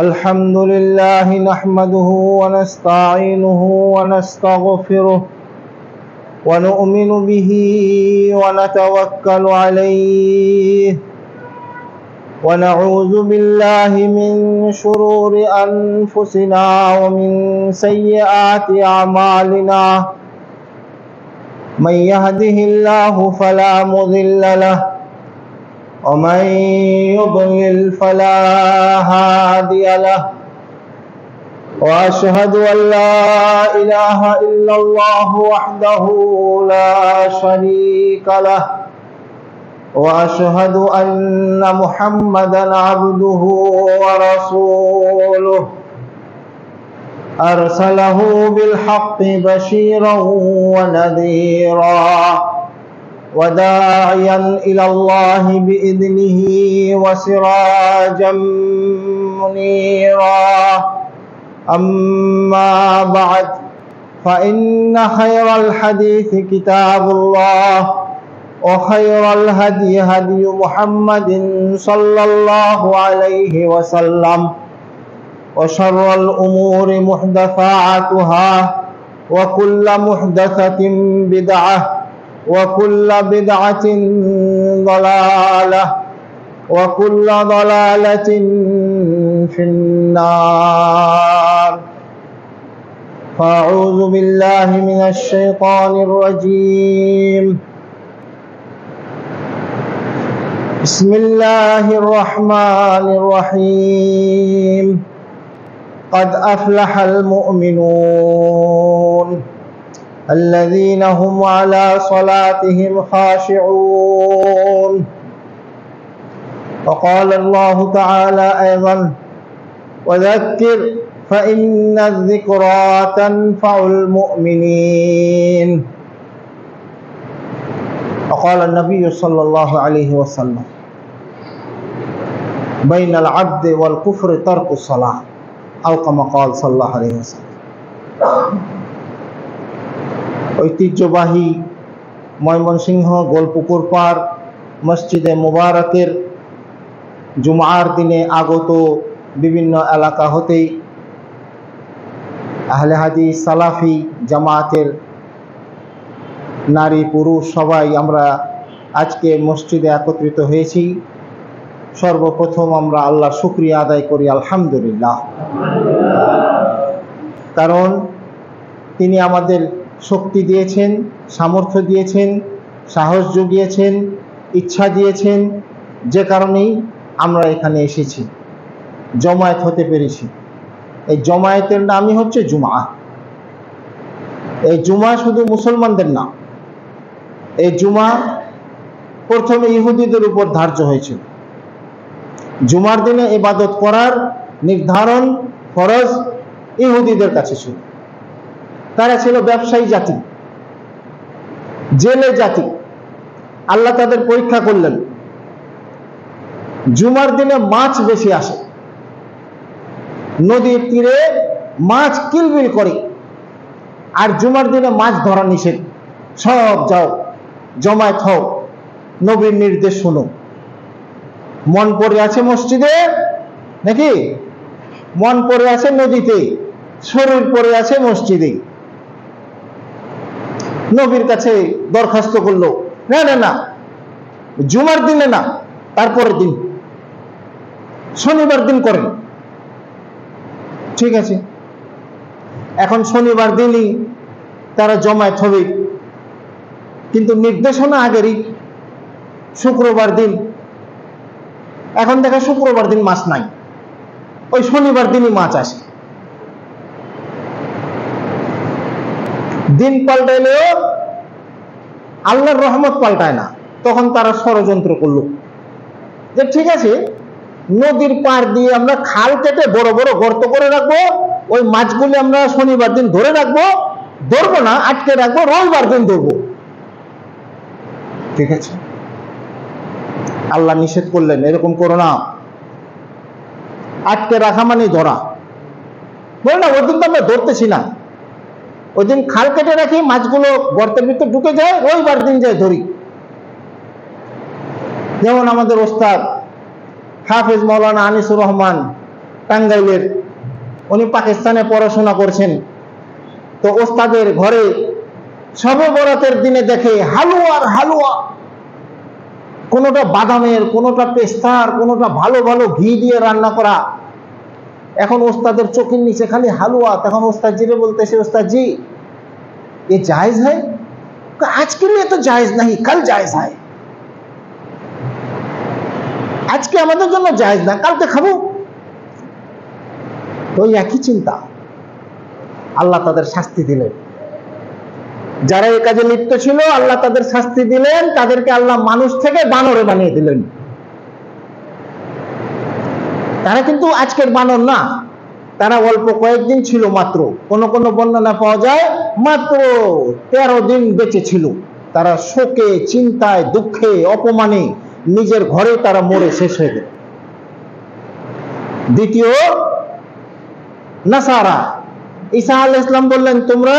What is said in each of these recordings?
الحمد لله نحمده ونستعينه ونستغفره ونؤمن به ونتوكل عليه ونعوذ بالله من شرور أنفسنا ومن سيئات أعمالنا من يهده الله فلا مضل له ومن يضلل فلا هادي له وأشهد أن لا إله إلا الله وحده لا شريك له وأشهد أن محمدا عبده ورسوله أرسله بالحق بشيرا ونذيرا وداعيا إلى الله بإذنه وسراجا منيرا أما بعد فإن خير الحديث كتاب الله وخير الهدي هدي محمد صلى الله عليه وسلم وشر الأمور محدثاتها وكل محدثة بدعة وكل بدعة ضلالة وكل ضلالة في النار فأعوذ بالله من الشيطان الرجيم بسم الله الرحمن الرحيم قد أفلح المؤمنون الذين هم على صلاتهم خاشعون وقال الله تعالى أيضا وذكر فإن الذكرى تنفع المؤمنين وقال النبي صلى الله عليه وسلم بين العبد والكفر ترك الصلاة أو كما قال صلى الله عليه وسلم ঐতিহ্যবাহী ময়মনসিংহ গোলপুকুর পাড় মসজিদে মুবারকের জুমার দিনে আগত বিভিন্ন এলাকা হতেই আহলে হাদিস সালাফি জামাতের নারী পুরুষ সবাই আমরা আজকে মসজিদে একত্রিত হয়েছি। সর্বপ্রথম আমরা আল্লাহর শুকরিয়া আদায় করি আলহামদুলিল্লাহ, কারণ তিনি আমাদের শক্তি দিয়েছেন, সামর্থ্য দিয়েছেন, সাহস জুগিয়েছেন, ইচ্ছা দিয়েছেন, যে কারণেই আমরা এখানে এসেছি, জমায়েত হতে পেরেছি। এই জমায়েতের নামই হচ্ছে জুমা। এই জুমা শুধু মুসলমানদের না, এই জুমা প্রথমে ইহুদিদের উপর ধার্য হয়েছিল। জুমার দিনে ইবাদত করার নির্ধারণ ফরজ ইহুদিদের কাছে ছিল। তারা ছিল ব্যবসায়ী জাতি, জেলে জাতি। আল্লাহ তাদের পরীক্ষা করলেন। জুমার দিনে মাছ বেশি আসে, নদীর তীরে মাছ কিলবিল করে, আর জুমার দিনে মাছ ধরা নিষেধ। সব যাও, জমায়েত হও, নবীর নির্দেশ শুনো। মন পড়ে আছে মসজিদে নাকি? মন পড়ে আছে নদীতে, শরীর পড়ে আছে মসজিদে। নবীর কাছে দরখাস্ত করলো, না না না, জুমার দিনে না, তারপরের দিন শনিবার দিন করেন। ঠিক আছে, এখন শনিবার দিনই তারা জমায়েত হবে, কিন্তু নির্দেশনা আগেরই শুক্রবার দিন। এখন দেখা শুক্রবার দিন মাছ নাই, ওই শনিবার দিনই মাছ আসে। দিন পাল্টাইলেও আল্লাহর রহমত পাল্টায় না। তখন তারা ষড়যন্ত্র করলো যে ঠিক আছে, নদীর পার দিয়ে আমরা খাল কেটে বড় বড় গর্ত করে রাখবো, ওই মাছগুলি আমরা শনিবার দিন ধরে রাখবো, ধরবো না, আটকে রাখবো, রবিবার দিন ধরবো। ঠিক আছে, আল্লাহ নিষেধ করলেন এরকম করো না। আটকে রাখা মানে ধরা। বল না, ওই দিন তো আমরা ধরতেছি না, ওই দিন খাল কেটে রাখি, মাছগুলো গর্তের ভিতরে ঢুকে যায়, রবিবার দিন যায় ধরি। যেমন আমাদের ওস্তাদ হাফেজ মাওলানা আনিসুর রহমান টাঙ্গাইলের, উনি পাকিস্তানে পড়াশোনা করছেন। তো ওস্তাদের ঘরে শবে বরাতের দিনে দেখে হালুয়ার হালুয়া, কোনোটা বাদামের, কোনোটা পেস্তার, কোনোটা ভালো ভালো ঘি দিয়ে রান্না করা। এখন ওস্তাদের চোখের নিচে খালি হালুয়া। তখন ওস্তাদ জিরে বলতেছে, ওস্তাদ জি ये जायज है? आज के लिए तो जायज नहीं, कल जायज है। আজকে আমাদের জন্য জায়েজ না, কালকে খাবো। তো একই চিন্তা। আল্লাহ তাদের শাস্তি দিলেন। যারা এই কাজে লিপ্ত ছিল আল্লাহ তাদের শাস্তি দিলেন, তাদেরকে আল্লাহ মানুষ থেকে বানরে বানিয়ে দিলেন। তারা কিন্তু আজকের বানর না, তারা অল্প কয়েকদিন ছিল মাত্র। কোন কোন বর্ণনা পাওয়া যায় মাত্র 13 দিন বেঁচে ছিল। তারা শোকে, চিন্তায়, দুঃখে, অপমানে নিজের ঘরে তারা মরে শেষ হয়ে গেল। দ্বিতীয় নাসারা, ঈসা আলাইহিস সালাম বললেন তোমরা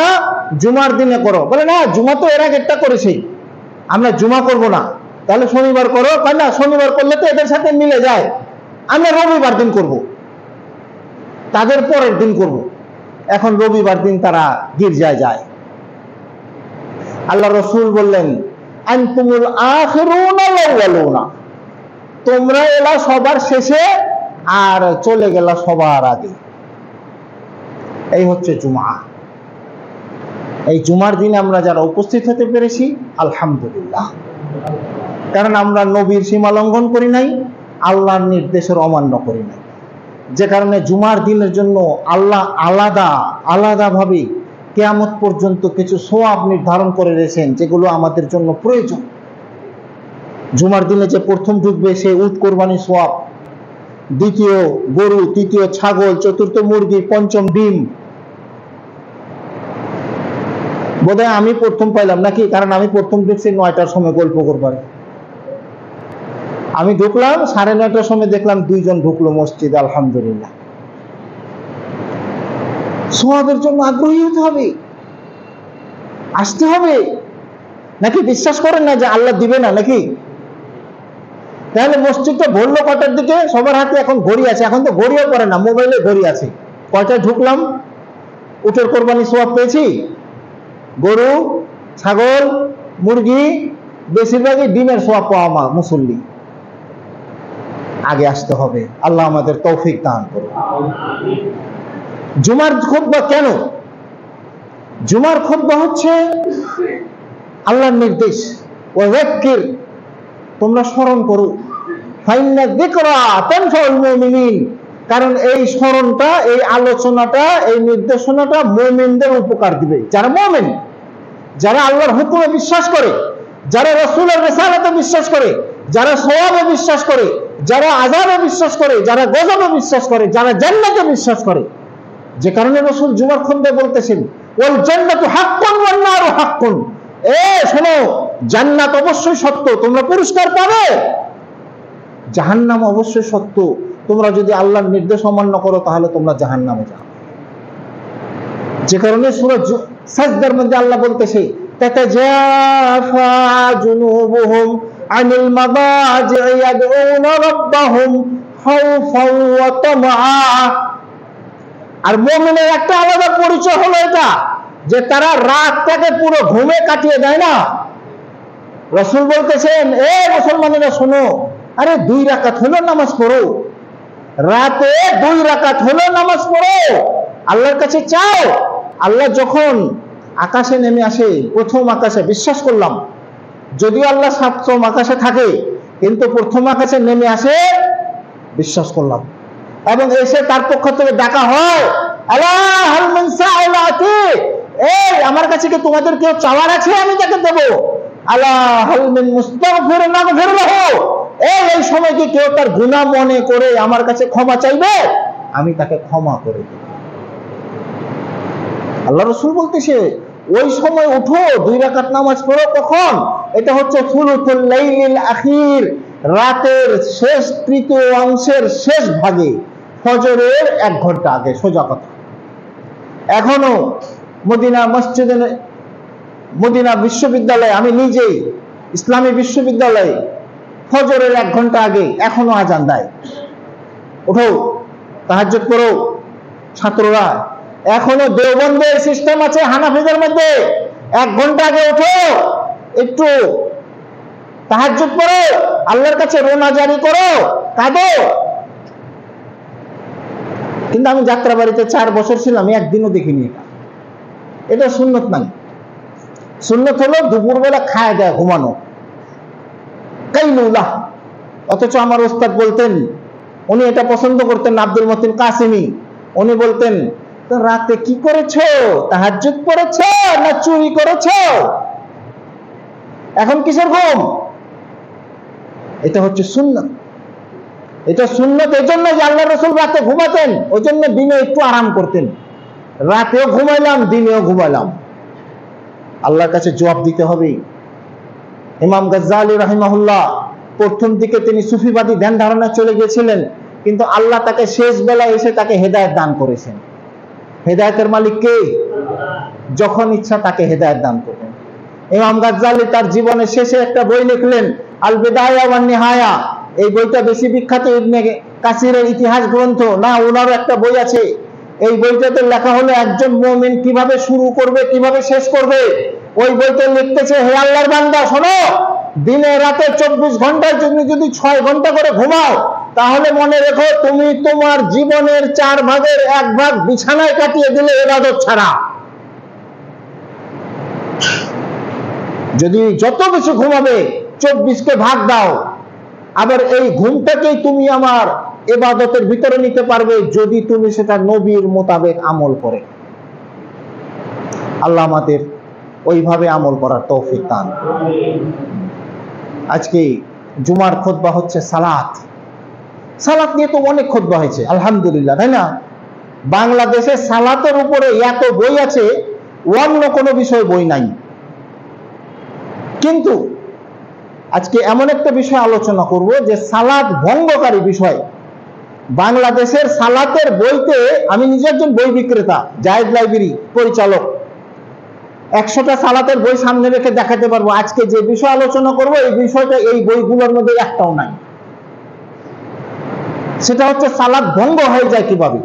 জুমার দিনে করো। বলে না, জুমা তো এর আগেরটা করেছি, আমরা জুমা করব না। তাহলে শনিবার করো। না, শনিবার করলে তো এদের সাথে মিলে যায়, আমরা রবিবার দিন করব, তাদের পরের দিন করব। এখন রবিবার দিন তারা গির্জায় যায়। আল্লাহ রাসূল বললেন আনতুমুল আখিরুনা ওয়ালাউনা, তোমরা এলা সবার শেষে আর চলে গেলা সবার আগে। এই হচ্ছে জুমা। এই জুমার দিনে আমরা যারা উপস্থিত হতে পেরেছি আলহামদুলিল্লাহ, কারণ আমরা নবীর সীমা লঙ্ঘন করি নাই, আল্লাহর নির্দেশের অমান্য করি নাই। যে কারণে জুমার দিনের জন্য আল্লাহ আলাদাভাবে কিয়ামত পর্যন্ত কিছু সওয়াব নির্ধারণ করে রেখেছেন, যেগুলো আমাদের জন্য প্রয়োজন। জুমার দিনে যে প্রথম ঢুকবে সে উট কোরবানি সওয়াব, দ্বিতীয় গরু, তৃতীয় ছাগল, চতুর্থ মুরগি, পঞ্চম ডিম। বোধহয় আমি প্রথম পাইলাম নাকি, কারণ আমি প্রথম ঢুকছি 9টার সময় গল্প করবার। আমি ঢুকলাম 9:30টার সময়, দেখলাম 2 জন ঢুকলো মসজিদে। আলহামদুলিল্লাহ। সওয়াবের জন্য আগ্রহী হতে হবে, আসতে হবে। নাকি বিশ্বাস করেন না যে আল্লাহ দিবে না নাকি? তাহলে মসজিদটা ভরলো কটার দিকে? সবার হাতে এখন ঘড়ি আছে, এখন তো ঘড়িও পড়ে না, মোবাইলে ঘড়ি আছে। কয়টায় ঢুকলাম? উটের কোরবানি সওয়াব পেয়েছি, গরু, ছাগল, মুরগি, বেশিরভাগই ডিমের সওয়াব পাওয়া মুসল্লি। আগে আসতে হবে। আল্লাহ আমাদের তৌফিক দান করুন। জুমার খুতবা কেন? জুমার খুতবা হচ্ছে আল্লাহর নির্দেশ, ওয়াযাক্কির, তোমরা স্মরণ করো, ফাইন্না যিকরা তানফাউল মুমিনিন, কারণ এই স্মরণটা, এই আলোচনাটা, এই নির্দেশনাটা মুমিনদের উপকার দিবে। যারা মুমিন, যারা আল্লাহর হুকুমে বিশ্বাস করে, যারা রাসূলের রিসালাতে বিশ্বাস করে, যারা সওয়াবে বিশ্বাস করে, যারা আযাবে বিশ্বাস করে, যারা গজবে বিশ্বাস করে, যারা জান্নাতে বিশ্বাস করে। যে কারণে রাসূল জুমার খুতবায় বলতেছেন ওয়াল জান্নাতু হাক্কুন ওয়ান নারু হাক্কুন, শোনো, জান্নাত অবশ্যই সত্য, তোমরা পুরস্কার পাবে। জাহান্নাম অবশ্যই সত্য, তোমরা যদি আল্লাহর নির্দেশ অমান্য করো তাহলে তোমরা জাহান্নামে যাবে। যে কারণে সূরা সাজদার মধ্যে আল্লাহ বলতেছে তাতাজাফা জুনুবুহুম আনিল মাদাজি'i ইয়াদউনা রাব্বাহুম খাওফান ওয়া তামআ। আর মুমিনের একটা আলাদা পরিচয় হলো এটা, যে তারা রাতটাকে পুরো ঘুমে কাটিয়ে দেয় না। রাসূল বলতেছেন, এ মুসলমানেরা শোনো, আরে 2 রাকাত হলো নামাজ পড়ো, রাতে 2 রাকাত হলো নামাজ পড়ো, আল্লাহর কাছে চাও। আল্লাহ যখন আকাশে নেমে আসে, প্রথম আকাশে, বিশ্বাস করলাম যদিও আল্লাহ 7ম আকাশে থাকে, কিন্তু প্রথম আকাশে নেমে আসে, বিশ্বাস করলাম। এবং এসে তার পক্ষ থেকে ডাকা হয়, আলা হাল মিন সাইলাতি, এই আমার কাছে কি তোমাদের কেউ চাওয়ার আছে, আমি তাকে দেব। আলা হাল মিন মুস্তাগফিরিন নাগফির লাহু, এই সময় কি কেউ তার গুনাহ মনে করে আমার কাছে ক্ষমা চাইবে, আমি তাকে ক্ষমা করে দেব। আল্লাহ রাসূল বলতেছে ওই সময় উঠো, 2 রাকাত নামাজ পড়ো। কখন? এটা হচ্ছে সুলুতুল লাইলিল আখির, রাতের শেষ তৃতীয় অংশের শেষ ভাগে, ফজরের 1 ঘন্টা আগে। সোজা কথা। এখনো মদিনা মসজিদে, মদিনা বিশ্ববিদ্যালয়ে, আমি নিজেই ইসলামী বিশ্ববিদ্যালয়ে ফজরের 1 ঘন্টা আগে এখনো আজান দেয়, ওঠো তাহাজ্জুদ পড়ো ছাত্ররা। এখনো দেওবন্দের সিস্টেম আছে হানাফিদের মধ্যে, 1 ঘন্টা আগে ওঠো, একটু তাহাজ্জুদ পড়ো, আল্লাহর কাছে রোনা জারি করো, কাঁদো। কিন্তু আমি যাত্রাবাড়িতে 4 বছর ছিলাম, আমি একদিনও দেখিনি এটা সুন্নত নাই। সুন্নত হলো দুপুরবেলা খায় দেয় ঘুমানো, কাইলুল্লাহ। অথচ আমার ওস্তাদ বলতেন, উনি এটা পছন্দ করতেন, আব্দুল মতিন কাসিমি, উনি বলতেন তো রাতে কি করেছো, তাহাজ্জুদ পড়েছো না চুরি করেছো, এখন কিসের ঘুম? এটা হচ্ছে সুন্নত। এটা সুন্নত এই জন্য যে আল্লাহ রাসূল রাতে ঘুমাতেন, ওই জন্য দিনে একটু আরাম করতেন। রাতেও ঘুমাইলাম, দিনেও ঘুমাইলাম, আল্লাহর কাছে জবাব দিতে হবে। ইমাম গাজ্জালি রাহিমাহুল্লাহ প্রথম দিকে তিনি সুফিবাদী ধ্যান ধারণায় চলে গিয়েছিলেন, কিন্তু আল্লাহ তাকে শেষ বেলায় এসে তাকে হেদায়েত দান করেছেন। হেদায়েতের মালিক কে? যখন ইচ্ছা তাকে হেদায়েত দান করবেন। ইমাম গাজ্জালি তার জীবনের শেষে একটা বই লিখলেন, আল বিদায়া ওয়ান নিহায়া। এই বইটা বেশি বিখ্যাত ইবনে কাসিরের ইতিহাস গ্রন্থ না, ওনারও একটা বই আছে। এই বইটাতে লেখা হলো একজন মুমিন কিভাবে শুরু করবে, কিভাবে শেষ করবে। ওই বইতে লিখতেছে, হে আল্লাহর বান্দা শোনো, দিনে রাতে 24 ঘন্টায় তুমি যদি 6 ঘন্টা করে ঘুমাও, তাহলে মনে রেখো তুমি তোমার জীবনের 4 ভাগের 1 ভাগ বিছানায় কাটিয়ে দিলে ইবাদত ছাড়া। যদি যত বেশি ঘুমাবে 24 কে ভাগ দাও, আবার এই ঘুমটাকেই তুমি আমার ইবাদতের ভিতরে নিতে পারবে যদি তুমি সেটা নবীর মোতাবেক আমল করে। আল্লাহ আমাদের ওইভাবে আমল করার তৌফিক দান। আজকে জুমার খুতবা হচ্ছে সালাত। সালাত নিয়ে তো অনেক খুতবা হয়েছে আলহামদুলিল্লাহ, তাই না? বাংলাদেশে সালাতের উপরে এত বই আছে, অন্য কোনো বিষয় বই নাই। কিন্তু আজকে এমন একটা বিষয় আলোচনা করব যে সালাত ভঙ্গকারী বিষয়। বাংলাদেশের সালাতের বইতে, আমি নিজে একজন বই বিক্রেতা, জায়েদ লাইব্রেরি পরিচালক, 100টা সালাতের বই সামনে রেখে দেখাতে পারবো আজকে যে বিষয় আলোচনা করব এই বিষয়টা এই বইগুলোর মধ্যে একটাও নাই। সেটা হচ্ছে সালাত ভঙ্গ হয়ে যায় কিভাবে।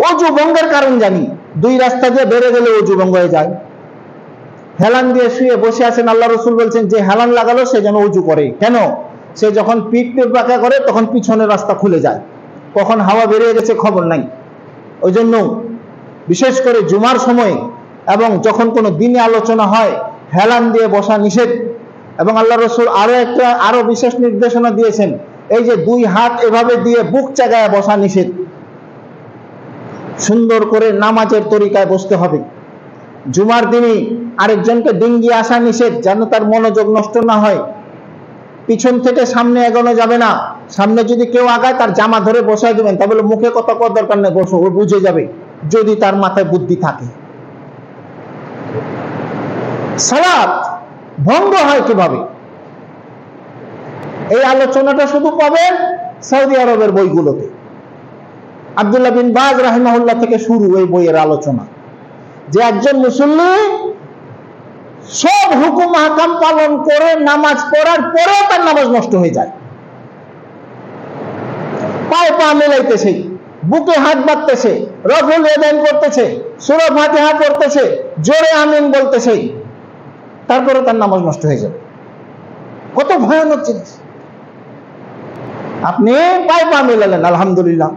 অজু ভঙ্গের কারণ জানি, 2 রাস্তা দিয়ে বেড়ে গেলে অজু ভঙ্গ হয়ে যায়। হেলান দিয়ে শুয়ে বসে আছেন, আল্লাহ রাসূল বলছেন যে হেলান লাগালো সে যেন অজু করে। কেন? সে যখন পিঠ বাঁকা করে তখন পিছনের রাস্তা খুলে যায়, কখন হাওয়া বেরিয়ে গেছে খবর নাই। ওই জন্য বিশেষ করে জুমার সময় এবং যখন কোনো দিনে আলোচনা হয়, হেলান দিয়ে বসা নিষেধ। এবং আল্লাহ রাসূল আরো বিশেষ নির্দেশনা দিয়েছেন, এই যে 2 হাত এভাবে দিয়ে বুক চাগায় বসা নিষেধ। সুন্দর করে নামাজের তরিকায় বসতে হবে। জুমার দিনে আরেকজনকে ডিঙ্গিয়ে আসা নিষেধ, যেন তার মনোযোগ নষ্ট না হয়। পিছন থেকে সামনে এগোনো যাবে না। সামনে যদি কেউ আগায় তার জামা ধরে বসায় দেবেন, তা বলে মুখে কথা কর দরকার নেই, বসো, ও বুঝে যাবে যদি তার মাথায় বুদ্ধি থাকে। সালাত ভঙ্গ হয় কিভাবে, এই আলোচনাটা শুধু পাবেন সৌদি আরবের বইগুলোতে। আব্দুল্লাহ বিন বাজ রাহিমাহুল্লাহ থেকে শুরু এই বইয়ের আলোচনা, যে একজন মুসল্লি সব হুকুম হাকাম পালন করে নামাজ পড়ার পরেও তার নামাজ নষ্ট হয়ে যায়। পায়ে পা মেলাইতেছে, বুকে হাত বাঁধতেছে, রফুল ইয়াদাইন করতেছে, সূরা ফাতিহা পড়তেছে, জোরে আমিন বলতেছে, তারপরে তার নামাজ নষ্ট হয়ে যাবে। কত ভয়ানক জিনিস। আপনি পায়ে পা মেলালেন আলহামদুলিল্লাহ,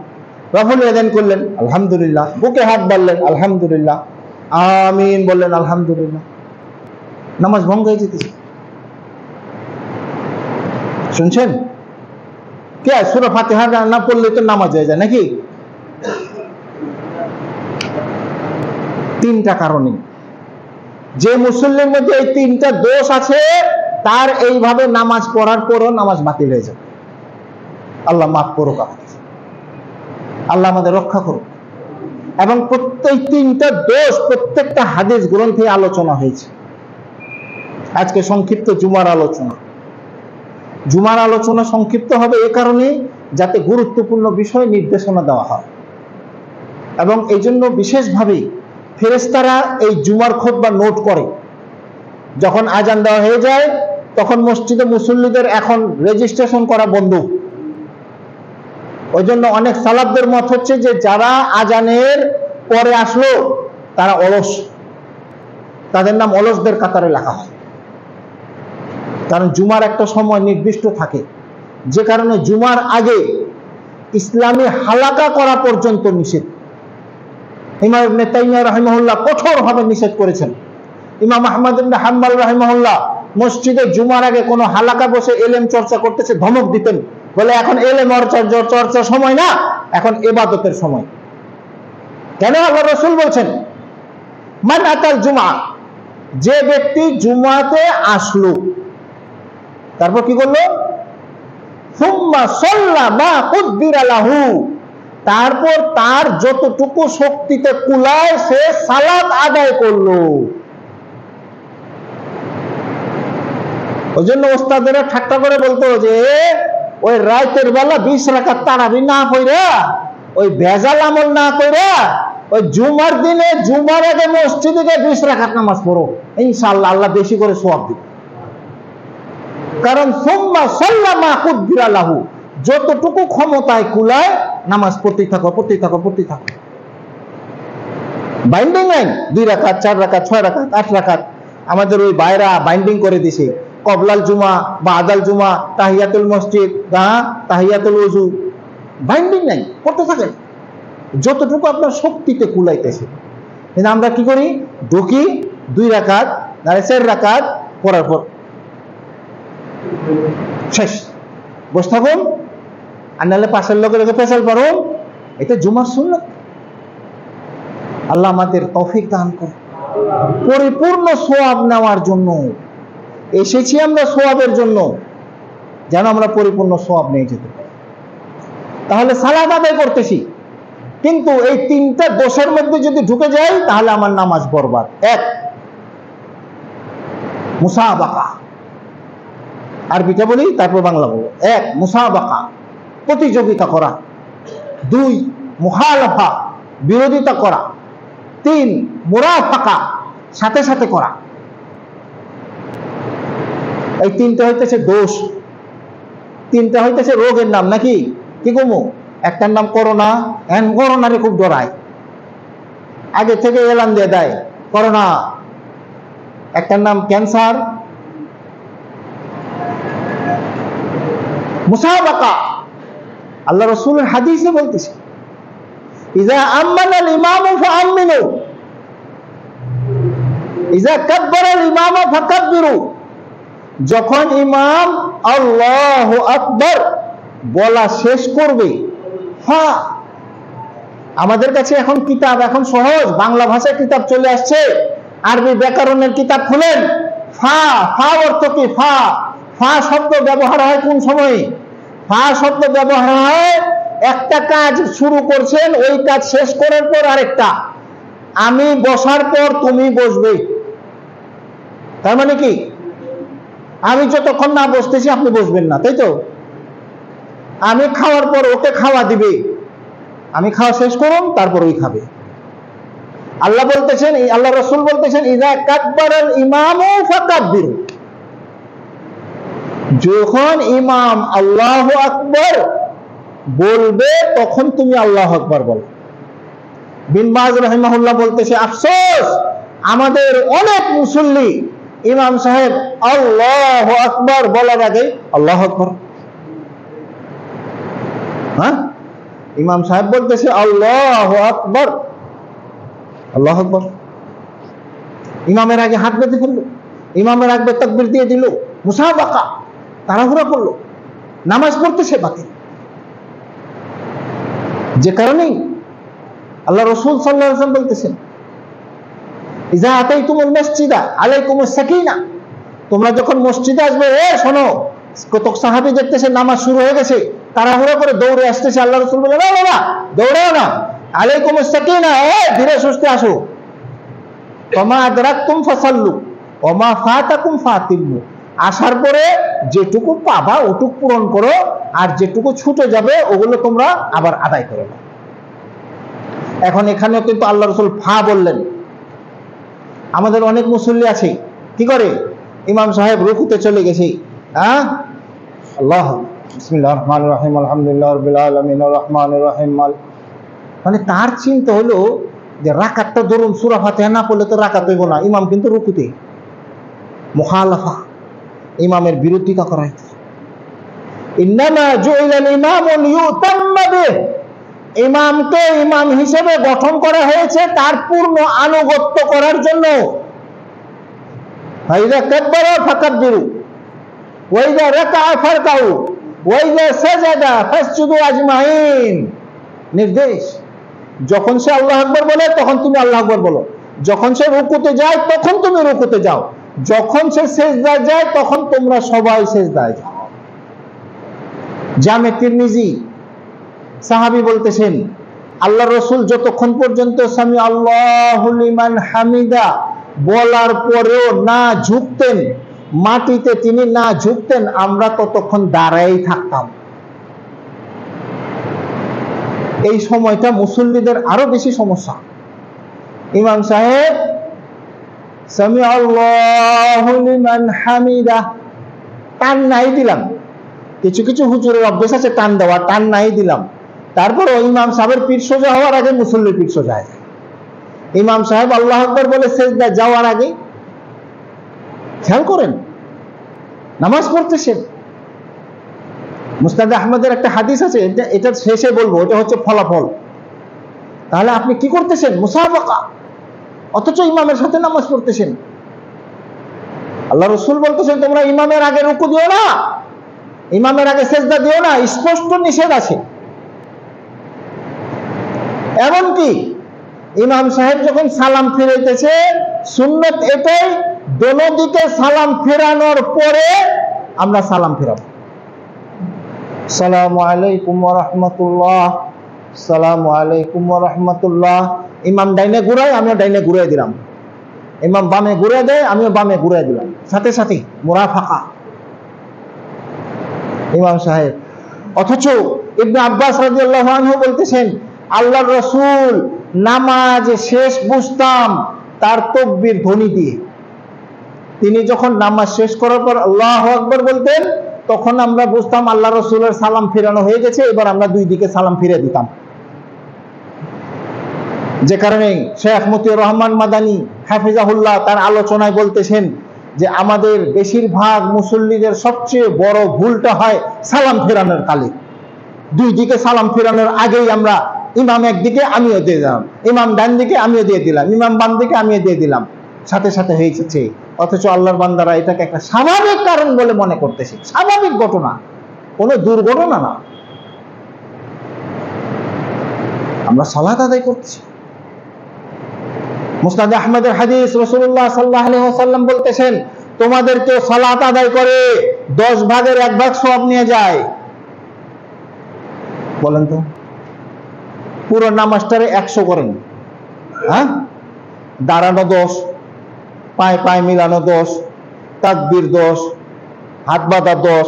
রফুল ইয়াদাইন করলেন আলহামদুলিল্লাহ, বুকে হাত বাঁধলেন আলহামদুলিল্লাহ, আমিন বললেন আলহামদুলিল্লাহ, নামাজ ভঙ্গ হয়ে যেতেছে। শুনছেন? কে সূরা ফাতিহা না পড়লে তো নামাজ হয়ে যায় নাকি? 3টা কারণে, যে মুসল্লির মধ্যে এই 3টা দোষ আছে তার এইভাবে নামাজ পড়ার পরও নামাজ বাতিল হয়ে যাবে। আল্লাহ মাফ করুক আমাদের, আল্লাহ আমাদের রক্ষা করুক। এবং প্রত্যেক 3টা দোষ প্রত্যেকটা হাদিস গ্রন্থে আলোচনা হয়েছে। আজকে সংক্ষিপ্ত জুমার আলোচনা। জুমার আলোচনা সংক্ষিপ্ত হবে এ কারণে যাতে গুরুত্বপূর্ণ বিষয় নির্দেশনা দেওয়া হয়, এবং এই জন্য বিশেষভাবে ফেরেশতারা এই জুমার খুতবা নোট করে। যখন আজান দেওয়া হয়ে যায় তখন মসজিদে মুসল্লিদের এখন রেজিস্ট্রেশন করা বন্ধ। ওই জন্য অনেক সালাফদের মত হচ্ছে যে যারা আজানের পরে আসলো তারা অলস, তাদের নাম অলসদের কাতারে লেখা হয়। কারণ জুমার একটা সময় নির্দিষ্ট থাকে, যে কারণে জুমার আগে ইসলামী হালাকা করা পর্যন্ত নিষেধ। ইমাম ইবনে তাইমিয়া রাহিমাহুল্লাহ কঠোরভাবে নিষেধ করেছেন। ইমাম আহমদ ইবনে হাম্বল রাহিমাহুল্লাহ মসজিদে জুমার আগে কোনো হালাকা বসে এলেম চর্চা করতেছে ধমক দিতেন, বলে এখন এলেম চর্চার সময় না, এখন ইবাদতের সময়। কেন? আল্লাহ রাসূল বলছেন মান আতাল জুমা, যে ব্যক্তি জুমাতে আসলো, তারপর কি করলো? সুম্মা সাল্লা মা কুদ্দিরা লাহু, তারপর তার যতটুকু শক্তিতে কুলায় সে সালাত আদায় করলো। ওই জন্য ওস্তাদেরা ঠাট্টা করে বলতো যে ওই রাতের বেলা 20 রাকাত তারাবি না পড়া, ওই ভেজাল আমল না কইরা ওই জুমার দিনে জুমার আগে মসজিদে গিয়ে 20 রাকাত নামাজ পড়ো, ইনশাআল্লাহ আল্লাহ বেশি করে সওয়াব দিবে। কারণ সুম্মা সাল্লা মা কুদ্দিরা লাহু, যতটুকু ক্ষমতায় কুলায় নামাজ পড়তে থাকো। বাইন্ডিং নাই 2 রাকাত 4 রাকাত 6 রাকাত 8 রাকাত। আমাদের ওই বাইরা বাইন্ডিং করে দিছে, কবলাল জুমা বা আদাল জুমা, তাহিয়াতুল মসজিদ, তাহিয়াতুল ওযু, বাইন্ডিং নাই, পড়তে থাকেন যতটুকু আপনার শক্তিতে কুলাইতেছে। কিন্তু আমরা কি করি? ঢুকি 2 রাকাত 4 রাকাত পড়ার পর শেষ, বসে থাকুন, আর নাহলে পাশের লোকের পেশাল পারুন। এটা জুমার সুন্নাত। আল্লাহ আমাদের তৌফিক দান করুন। পরিপূর্ণ সওয়াব নেওয়ার জন্য এসেছি আমরা, সওয়াবের জন্য, যেন আমরা পরিপূর্ণ সওয়াব নিয়ে যেতে পারি। তাহলে সালাত আদায় করতেছি, কিন্তু এই 3টা দোষের মধ্যে যদি ঢুকে যাই তাহলে আমার নামাজ বরবাদ। 1 মুসাবাকা, আরবিটা বলি তারপর বাংলা বলবো। 1 মুসাবাকা, প্রতিযোগিতা করা। 2 মুখালাফা, বিরোধিতা করা। 3 মুরাফাকা, সাথে সাথে করা। এই 3টা হইতেছে দোষ, 3টা হইতেছে রোগের নাম, নাকি কি কমু? একটার নাম করোনা, করোনারে খুব ডরায়, আগে থেকে এলান দিয়ে দেয় করোনা। একটার নাম ক্যান্সার। মুসাবাকা, আল্লাহ রাসূলের হাদিসে বলতেছে ইযা আমানাল ইমামু ফাআমিনু, ইযা কাব্বারাল ইমামু ফাকাব্বিরু, যখন ইমাম আল্লাহু আকবার বলা শেষ করবে, হ্যাঁ আমাদের কাছে এখন কিতাব, এখন সহজ বাংলা ভাষায় কিতাব চলে আসছে, আরবি ব্যাকরণের কিতাব খুলেন। ফা, ফা অর্থ কি? ফা, ফা শব্দ ব্যবহার হয় কোন সময়ে? ফা শব্দ ব্যবহার হয় একটা কাজ শুরু করছেন, ওই কাজ শেষ করার পর আরেকটা। আমি বসার পর তুমি বসবে, তার মানে কি? আমি যতক্ষণ না বসতেছি আপনি বসবেন না, তাই তো? আমি খাওয়ার পর ওকে খাওয়া দিবে, আমি খাওয়া শেষ করুন তারপর ওই খাবে। আল্লাহ বলতেছেন, আল্লাহ রাসূল বলতেছেন ইযা কাব্বারাল ইমামু ফাকাব্বিরু, যখন ইমাম আল্লাহু আকবার বলবে তখন তুমি আল্লাহু আকবার বলো। বিন বাজ রাহিমাহুল্লাহ বলতেছে আফসোস, আমাদের অনেক মুসল্লি ইমাম সাহেব আল্লাহু আকবার বলার আগে আল্লাহু আকবার, হ্যাঁ ইমাম সাহেব বলতেছে আল্লাহু আকবার, আল্লাহু আকবার, ইমামের আগে হাত বেঁধে ফেললো, ইমামের আগে তাকবীর দিয়ে দিল, মুসাবাকা, তাড়াহুড়া করলো, নামাজ পড়তেছে বাতিল। যে কারণেই আল্লাহ রাসূল সাল্লাল্লাহু আলাইহি ওয়াসাল্লাম বলতেছেন ইযা আতাইতুমুল মসজিদা আলাইকুমুস সাকিনা, তোমরা যখন মসজিদে আসবে, শোনো, কত সাহাবী দেখতেছে নামাজ শুরু হয়ে গেছে, তাড়াহুড়া করে দৌড়ে আসতেছে, আল্লাহ রাসূল বলেন না বাবা দৌড়াও না, আলাইকুমুস সাকিনা, ধীরে সুস্থে আসো। ওমা আদরাকতুম ফাসাল্লু ওমা ফাতাকুম ফাতিমু, আসার পরে যেটুকু পাবা ওটুকু পূরণ করো, আর যেটুকু ছুটে যাবে ওগুলো তোমরা আবার আদায় করে নাও। এখন এখানে কিন্তু আল্লাহ রাসূল ফা বললেন। আমাদের অনেক মুসল্লি আছে কি করে, ইমাম সাহেব রুকুতে চলে গেছে, আল্লাহ বিসমিল্লাহির রহমানির রহিম, আলহামদুলিল্লাহি রাব্বিল আলামিন, আর রহমানির রহিম। মানে তার চিন্তা হলো যে রাকাতটা ধরুন সূরা ফাতিহা না পড়লে তো রাকাত হইব না, ইমাম কিন্তু রুকুতে, মুখালাফা, ইমামের বিরোধিতা করা হয়েছে। ইন্নামা জুইলাল ইমামু লিউতাম্মা বিহি, ইমামকে ইমাম হিসেবে গঠন করা হয়েছে তার পূর্ণ আনুগত্য করার জন্য। ফাইযা কাব্বারা ফাকাব্বিরু ওয়া ইযা রাকা'a ফারকাউ ওয়া ইযা সাজাদা ফাসজুদু আজমাইন। নির্দেশ, যখন সে আল্লাহু আকবার বলে তখন তুমি আল্লাহু আকবার বলো, যখন সে রুকুতে যায় তখন তুমি রুকুতে যাও, যখন সে সিজদায় যায় তখন তোমরা সবাই সিজদায় যাও। জামে তিরমিজি, সাহাবী বলতেছেন আল্লাহ রাসূল যতক্ষণ পর্যন্ত সামি আল্লাহু লিমান হামিদা বলার পরেও না ঝুঁকতেন, মাটিতে তিনি না ঝুঁকতেন, আমরা ততক্ষণ দাঁড়াই থাকতাম। এই সময়টা মুসল্লিদের আরো বেশি সমস্যা। ইমাম সাহেব সামি আল্লাহু লিমান হামিদা টান নাই দিলাম, কিছু কিছু হুজুরের অভ্যাস আছে টান দেওয়া, টান নাই দিলাম, তারপরে ইমাম সাহেবের পিঠ সোজা হওয়ার আগে মুসল্লির পিঠ সোজা হয়। ইমাম সাহেব আল্লাহু আকবার বলে সিজদায় যাওয়ার আগে খেয়াল করেন নামাজ পড়তেছেন। মুসনাদে আহমদের একটা হাদিস আছে, এটা শেষে বলবো, এটা হচ্ছে ফলাফল। তাহলে আপনি কি করতেছেন? মুসাবাকা, অথচ ইমামের সাথে নামাজ পড়তেছেন। আল্লাহ রাসূল বলতেছেন তোমরা ইমামের আগে রুকু দিও না, ইমামের আগে সিজদা দিও না, স্পষ্ট নিষেধ আছে। এমনকি ইমাম সাহেব যখন সালাম ফিরাইতেছে সুন্নত এটাই, দোনো দিকে সালাম ফেরানোর পরে আমরা সালাম ফেরাবো। আসসালামু আলাইকুম ওয়া রাহমাতুল্লাহ, আসসালামু আলাইকুম ওয়া রাহমাতুল্লাহ। ইমাম ডাইনে ঘুরায়, আমিও ডাইনে ঘুরাই দিলাম। ইমাম বামে ঘুরে দেয়, আমিও বামে ঘুরাই দিলাম। সাথে সাথে মুরাফাকা ইমাম সাহেব। অথচ ইবনে আব্বাস রাদিয়াল্লাহু আনহু বলতেছেন আল্লাহর রাসূল নামাজ শেষ বুঝতাম তার তাকবীর ধ্বনি দিয়ে। তিনি যখন নামাজ শেষ করার পর আল্লাহু আকবার বলতেন তখন আমরা বুঝতাম আল্লাহ রাসূলের সালাম ফিরানো হয়ে গেছে, এবার আমরা দুই দিকে সালাম ফিরে দিতাম। যে কারণে শেখ মতিউর রহমান মাদানী হাফিজাহুল্লাহ তার আলোচনায় বলতেছেন যে আমাদের বেশিরভাগ মুসল্লিদের সবচেয়ে বড় ভুলটা হয় সালাম ফেরানোর কালে। দুই দিকে সালাম ফেরানোর আগেই আমরা ইমাম একদিকে আমিও দিয়ে দিলাম, ইমাম ডান দিকে আমিও দিয়ে দিলাম, ইমাম বাম দিকে আমিও দিয়ে দিলাম, সাথে সাথে হয়েছে। অথচ আল্লাহর বান্দারা এটাকে একটা স্বাভাবিক কারণ বলে মনে করতেছে, স্বাভাবিক ঘটনা, কোনো দুর্ঘটনা না। আমরা সালাত আদায় করছি। মুসনাদে আহমদের হাদিস, রাসূলুল্লাহ সাল্লাল্লাহু আলাইহি ওয়াসাল্লাম বলতেছেন তোমাদেরকে সালাত আদায় করে 10 ভাগের 1 ভাগ সওয়াব নিয়ে যায়। বলেন তো, পুরো নামাজটারে 100 করেন, হ্যাঁ? দাঁড়ানো 10, পায়ে পায়ে মিলানো 10, তাকবীর 10, হাত বাঁধা 10,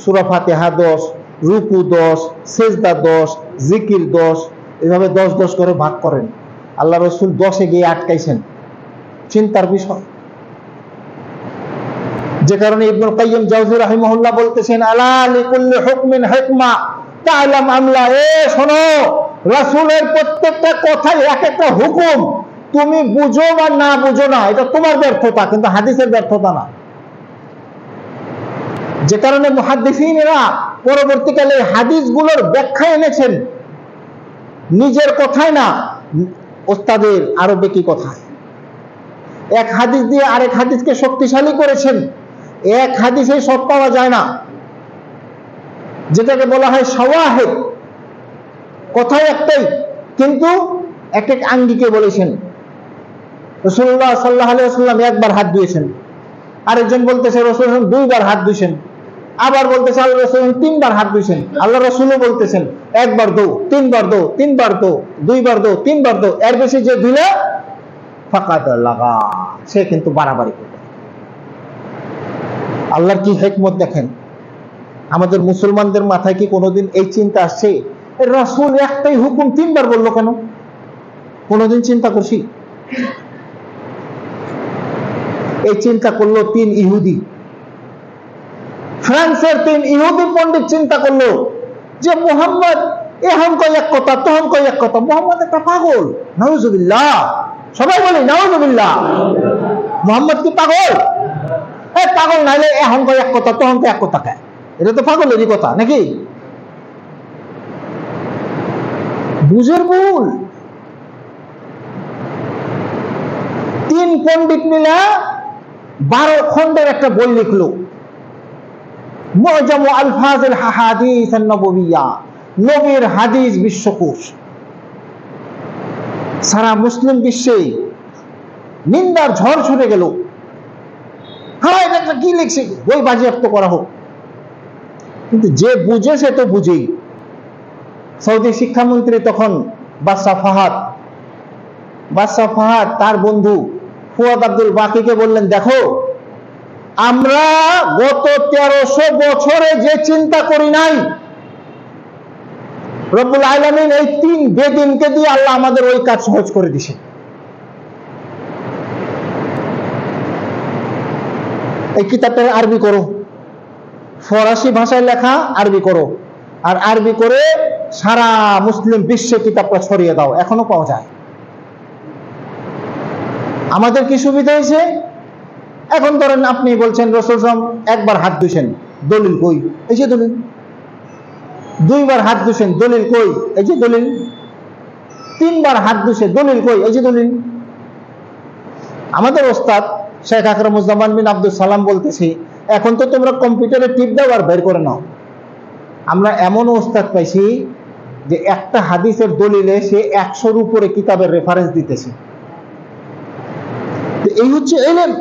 সূরা ফাতিহা 10, রুকু 10, সিজদা 10, জিকির 10, এভাবে 10 করে ভাগ করেন। আল্লাহ রাসূল 10-এ গিয়ে আটকাইছেন, চিন্তার বিষয়। যে কারণে ইবনুল কাইয়্যিম জাওযী রাহিমাহুল্লাহ বলতেছেন আলা লিকুল্লি হুকমিন হিকমা তা'লাম আমলা, শোনো রাসূলের প্রত্যেকটা কথাই এক একটা হুকুম, তুমি বুঝো বা না বুঝো না এটা তোমার ব্যর্থতা, কিন্তু হাদিসের ব্যর্থতা না। যে কারণে মুহাদ্দিসিনেরা পরবর্তীকালে হাদিসগুলোর ব্যাখ্যা এনেছেন নিজের কথায় না, ওস্তাদের আরবে কি কথা, এক হাদিস দিয়ে আরেক হাদিসকে শক্তিশালী করেছেন। এক হাদিসে সব পাওয়া যায় না, যেটাকে বলা হয় শাওয়াহিদ, কথাই একটাই কিন্তু এক এক আঙ্গিকে বলেছেন। রাসূলুল্লাহ সাল্লাল্লাহু আলাইহি ওয়াসাল্লাম একবার হাত ধুয়েছেন, আরেকজন বলতেছে রাসূলুল্লাহ 2 বার হাত ধুয়েছেন, আবার বলতেছে আল্লাহ রাসূল 3 বার হাত ধুয়েছেন, আল্লাহ রাসূলও বলতেছেন 1 বার দো, 3 বার দো, 3 বার দো, 2 বার দো, 3 বার দো, এর বেশি যে দিলে ফাকাদ লাগা, সে কিন্তু বাড়াবাড়ি করবে। আল্লাহর কি হিকমত দেখেন। আমাদের মুসলমানদের মাথায় কি কোনোদিন এই চিন্তা আসছে রাসূল একটাই হুকুম 3 বার বললো কেন? কোনোদিন চিন্তা করছি? এই চিন্তা করলো 3 ইহুদি। ফ্রান্সের 3 ইহুদি পণ্ডিত চিন্তা করলো যে মুহাম্মদ এখন কয় এক কথা, তখন কয় এক কথা, মুহাম্মদ একটা পাগল। নাউজুবিল্লাহ, সবাই বলি নাউজুবিল্লাহ। মুহাম্মদ কি পাগল? পাগল নাইলে এখন কয় এক কথা, তখন কয় এক কথা কে? এটা তো পাগলেরই কথা নাকি? বুঝের ভুল। 3 পণ্ডিত মিলা 12 খণ্ডের একটা বই লিখলো, মুআজামু আলফাজিল হাদিস আন-নববিয়্যা, নবীর হাদিস বিশ্বকোষ। সারা মুসলিম বিশ্বে নিন্দার ঝড় ছুটে গেল। হ্যাঁ, এটা কি লিখছে, বই বাজেয়াপ্ত করা হোক। কিন্তু যে বুঝে সে তো বুঝেই। সৌদি শিক্ষামন্ত্রী তখন বাদশাহ ফাহাদ তার বন্ধু ফুয়াদ আব্দুল বাকিকে বললেন, দেখো আমরা গত 1300 বছরে যে চিন্তা করি নাই, রব্বুল আলামিন এই 3 বেদিনকে দিয়ে আল্লাহ আমাদের ওই কাজ সহজ করে দিছে। এই কিতাবটা আরবি করো, ফরাসি ভাষায় লেখা, আরবি করো, আর আরবি করে সারা মুসলিম বিশ্বে কিতাবটা ছড়িয়ে দাও। এখনো পাওয়া যায়। আমাদের কি সুবিধা হয়েছে? এখন ধরেন আপনি বলছেন রাসূল সাল্লাল্লাহু আলাইহি ওয়াসাল্লাম একবার হাত ধুছেন, দলিল কই? এই যে দলিল। 2 বার হাত ধুছেন, দলিল কই? এই যে দলিল। 3 বার হাত ধুছে, দলিল কই? এই যে দলিল। আমাদের ওস্তাদ শেখ আকরামুজ্জামান বিন আব্দুল সালাম বলতেছি, এখন তো তোমরা কম্পিউটারে টিপ দাও আর বের করে নাও। আমরা এমন ওস্তাদ পাইছি যে একটা হাদিসের দলিলে সে 100-র উপরে কিতাবের রেফারেন্স দিতেছে। এই হচ্ছে ইলম।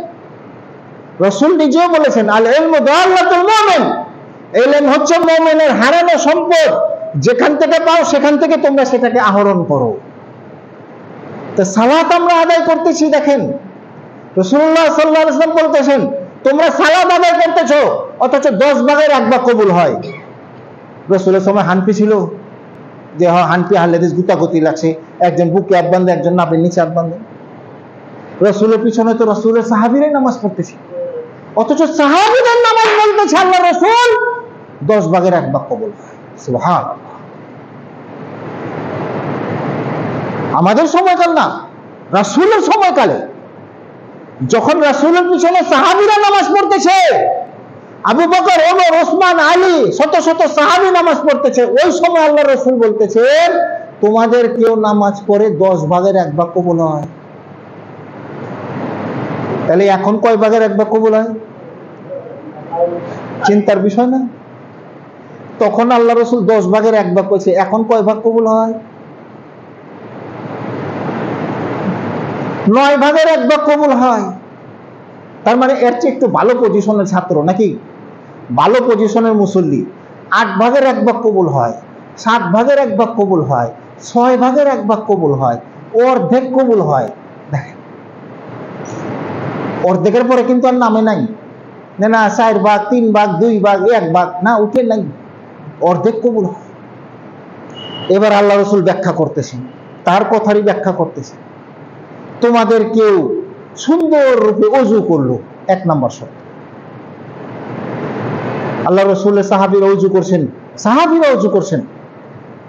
রাসূল নিজেও বলেছেন, আল ইলমু দাল্লাতুল মুমিন, ইলম হচ্ছে মুমিনের হারানো সম্পদ। যেখান থেকে পাও সেখান থেকে তোমরা সেটাকে আহরণ করো। তো সালাত আমরা আদায় করতেছি, দেখেন রাসূলুল্লাহ সাল্লাল্লাহু আলাইহি ওয়াসাল্লাম বলতেছেন, তোমরা সালাত আদায় করতেছো, অথচ 10 ভাগের 1 ভাগ কবুল হয়। রাসূলের সময় হানফি ছিল, যে হানফি হাদিস গুতাগুতি লাগছে, একজন বুকে হাত বাঁধে, একজন নাভির নিচে হাত বাঁধে। রাসূলের পিছনে তো রাসূলের সাহাবীরাই নামাজ পড়তেছে, অথচ সাহাবীদের নামাজ বলতেছে আল্লাহ রাসূল 10 ভাগের 1 ভাগ কবুল হয়। সুবহানাল্লাহ। আমাদের সময়কাল না, রাসূলের সময়কালে যখন রাসূলের পিছনে সাহাবীরা নামাজ পড়তেছে, আবু বকর, ওমর, ওসমান, আলী, শত শত সাহাবী নামাজ পড়তেছে, ওই সময় আল্লাহ রাসূল বলতেছেন তোমাদের কেউ নামাজ পড়ে 10 ভাগের 1 ভাগ কবুল হয়। তাহলে এখন কয় ভাগের 1 ভাগ কবুল হয়? চিন্তার বিষয় না? তখন আল্লাহ রাসূল 10 ভাগের 1 ভাগ কইছে, এখন কয় ভাগ কবুল হয়? 9 ভাগের 1 ভাগ কবুল হয়। তার মানে এর চেয়ে একটু ভালো পজিশনের ছাত্র নাকি, ভালো পজিশনের মুসল্লি 8 ভাগের 1 ভাগ কবুল হয়, 7 ভাগের 1 ভাগ কবুল হয়, 6 ভাগের 1 ভাগ কবুল হয়, অর্ধেক কবুল হয়। দেখেন, অর্ধেকের পরে কিন্তু আর নামে নাই, না 4 ভাগ, 3 ভাগ, 2 ভাগ, 1 ভাগ, না উঠে নাই, অর্ধেক কবুল হয়। এবার আল্লাহ রাসূল ব্যাখ্যা করতেছেন, তার কথারই ব্যাখ্যা করতেছেন, তোমাদের কেউ সুন্দর রূপে ওযু করলো, 1 নম্বর শর্ত। আল্লাহ রাসূলের সাহাবীরা ওযু করছেন,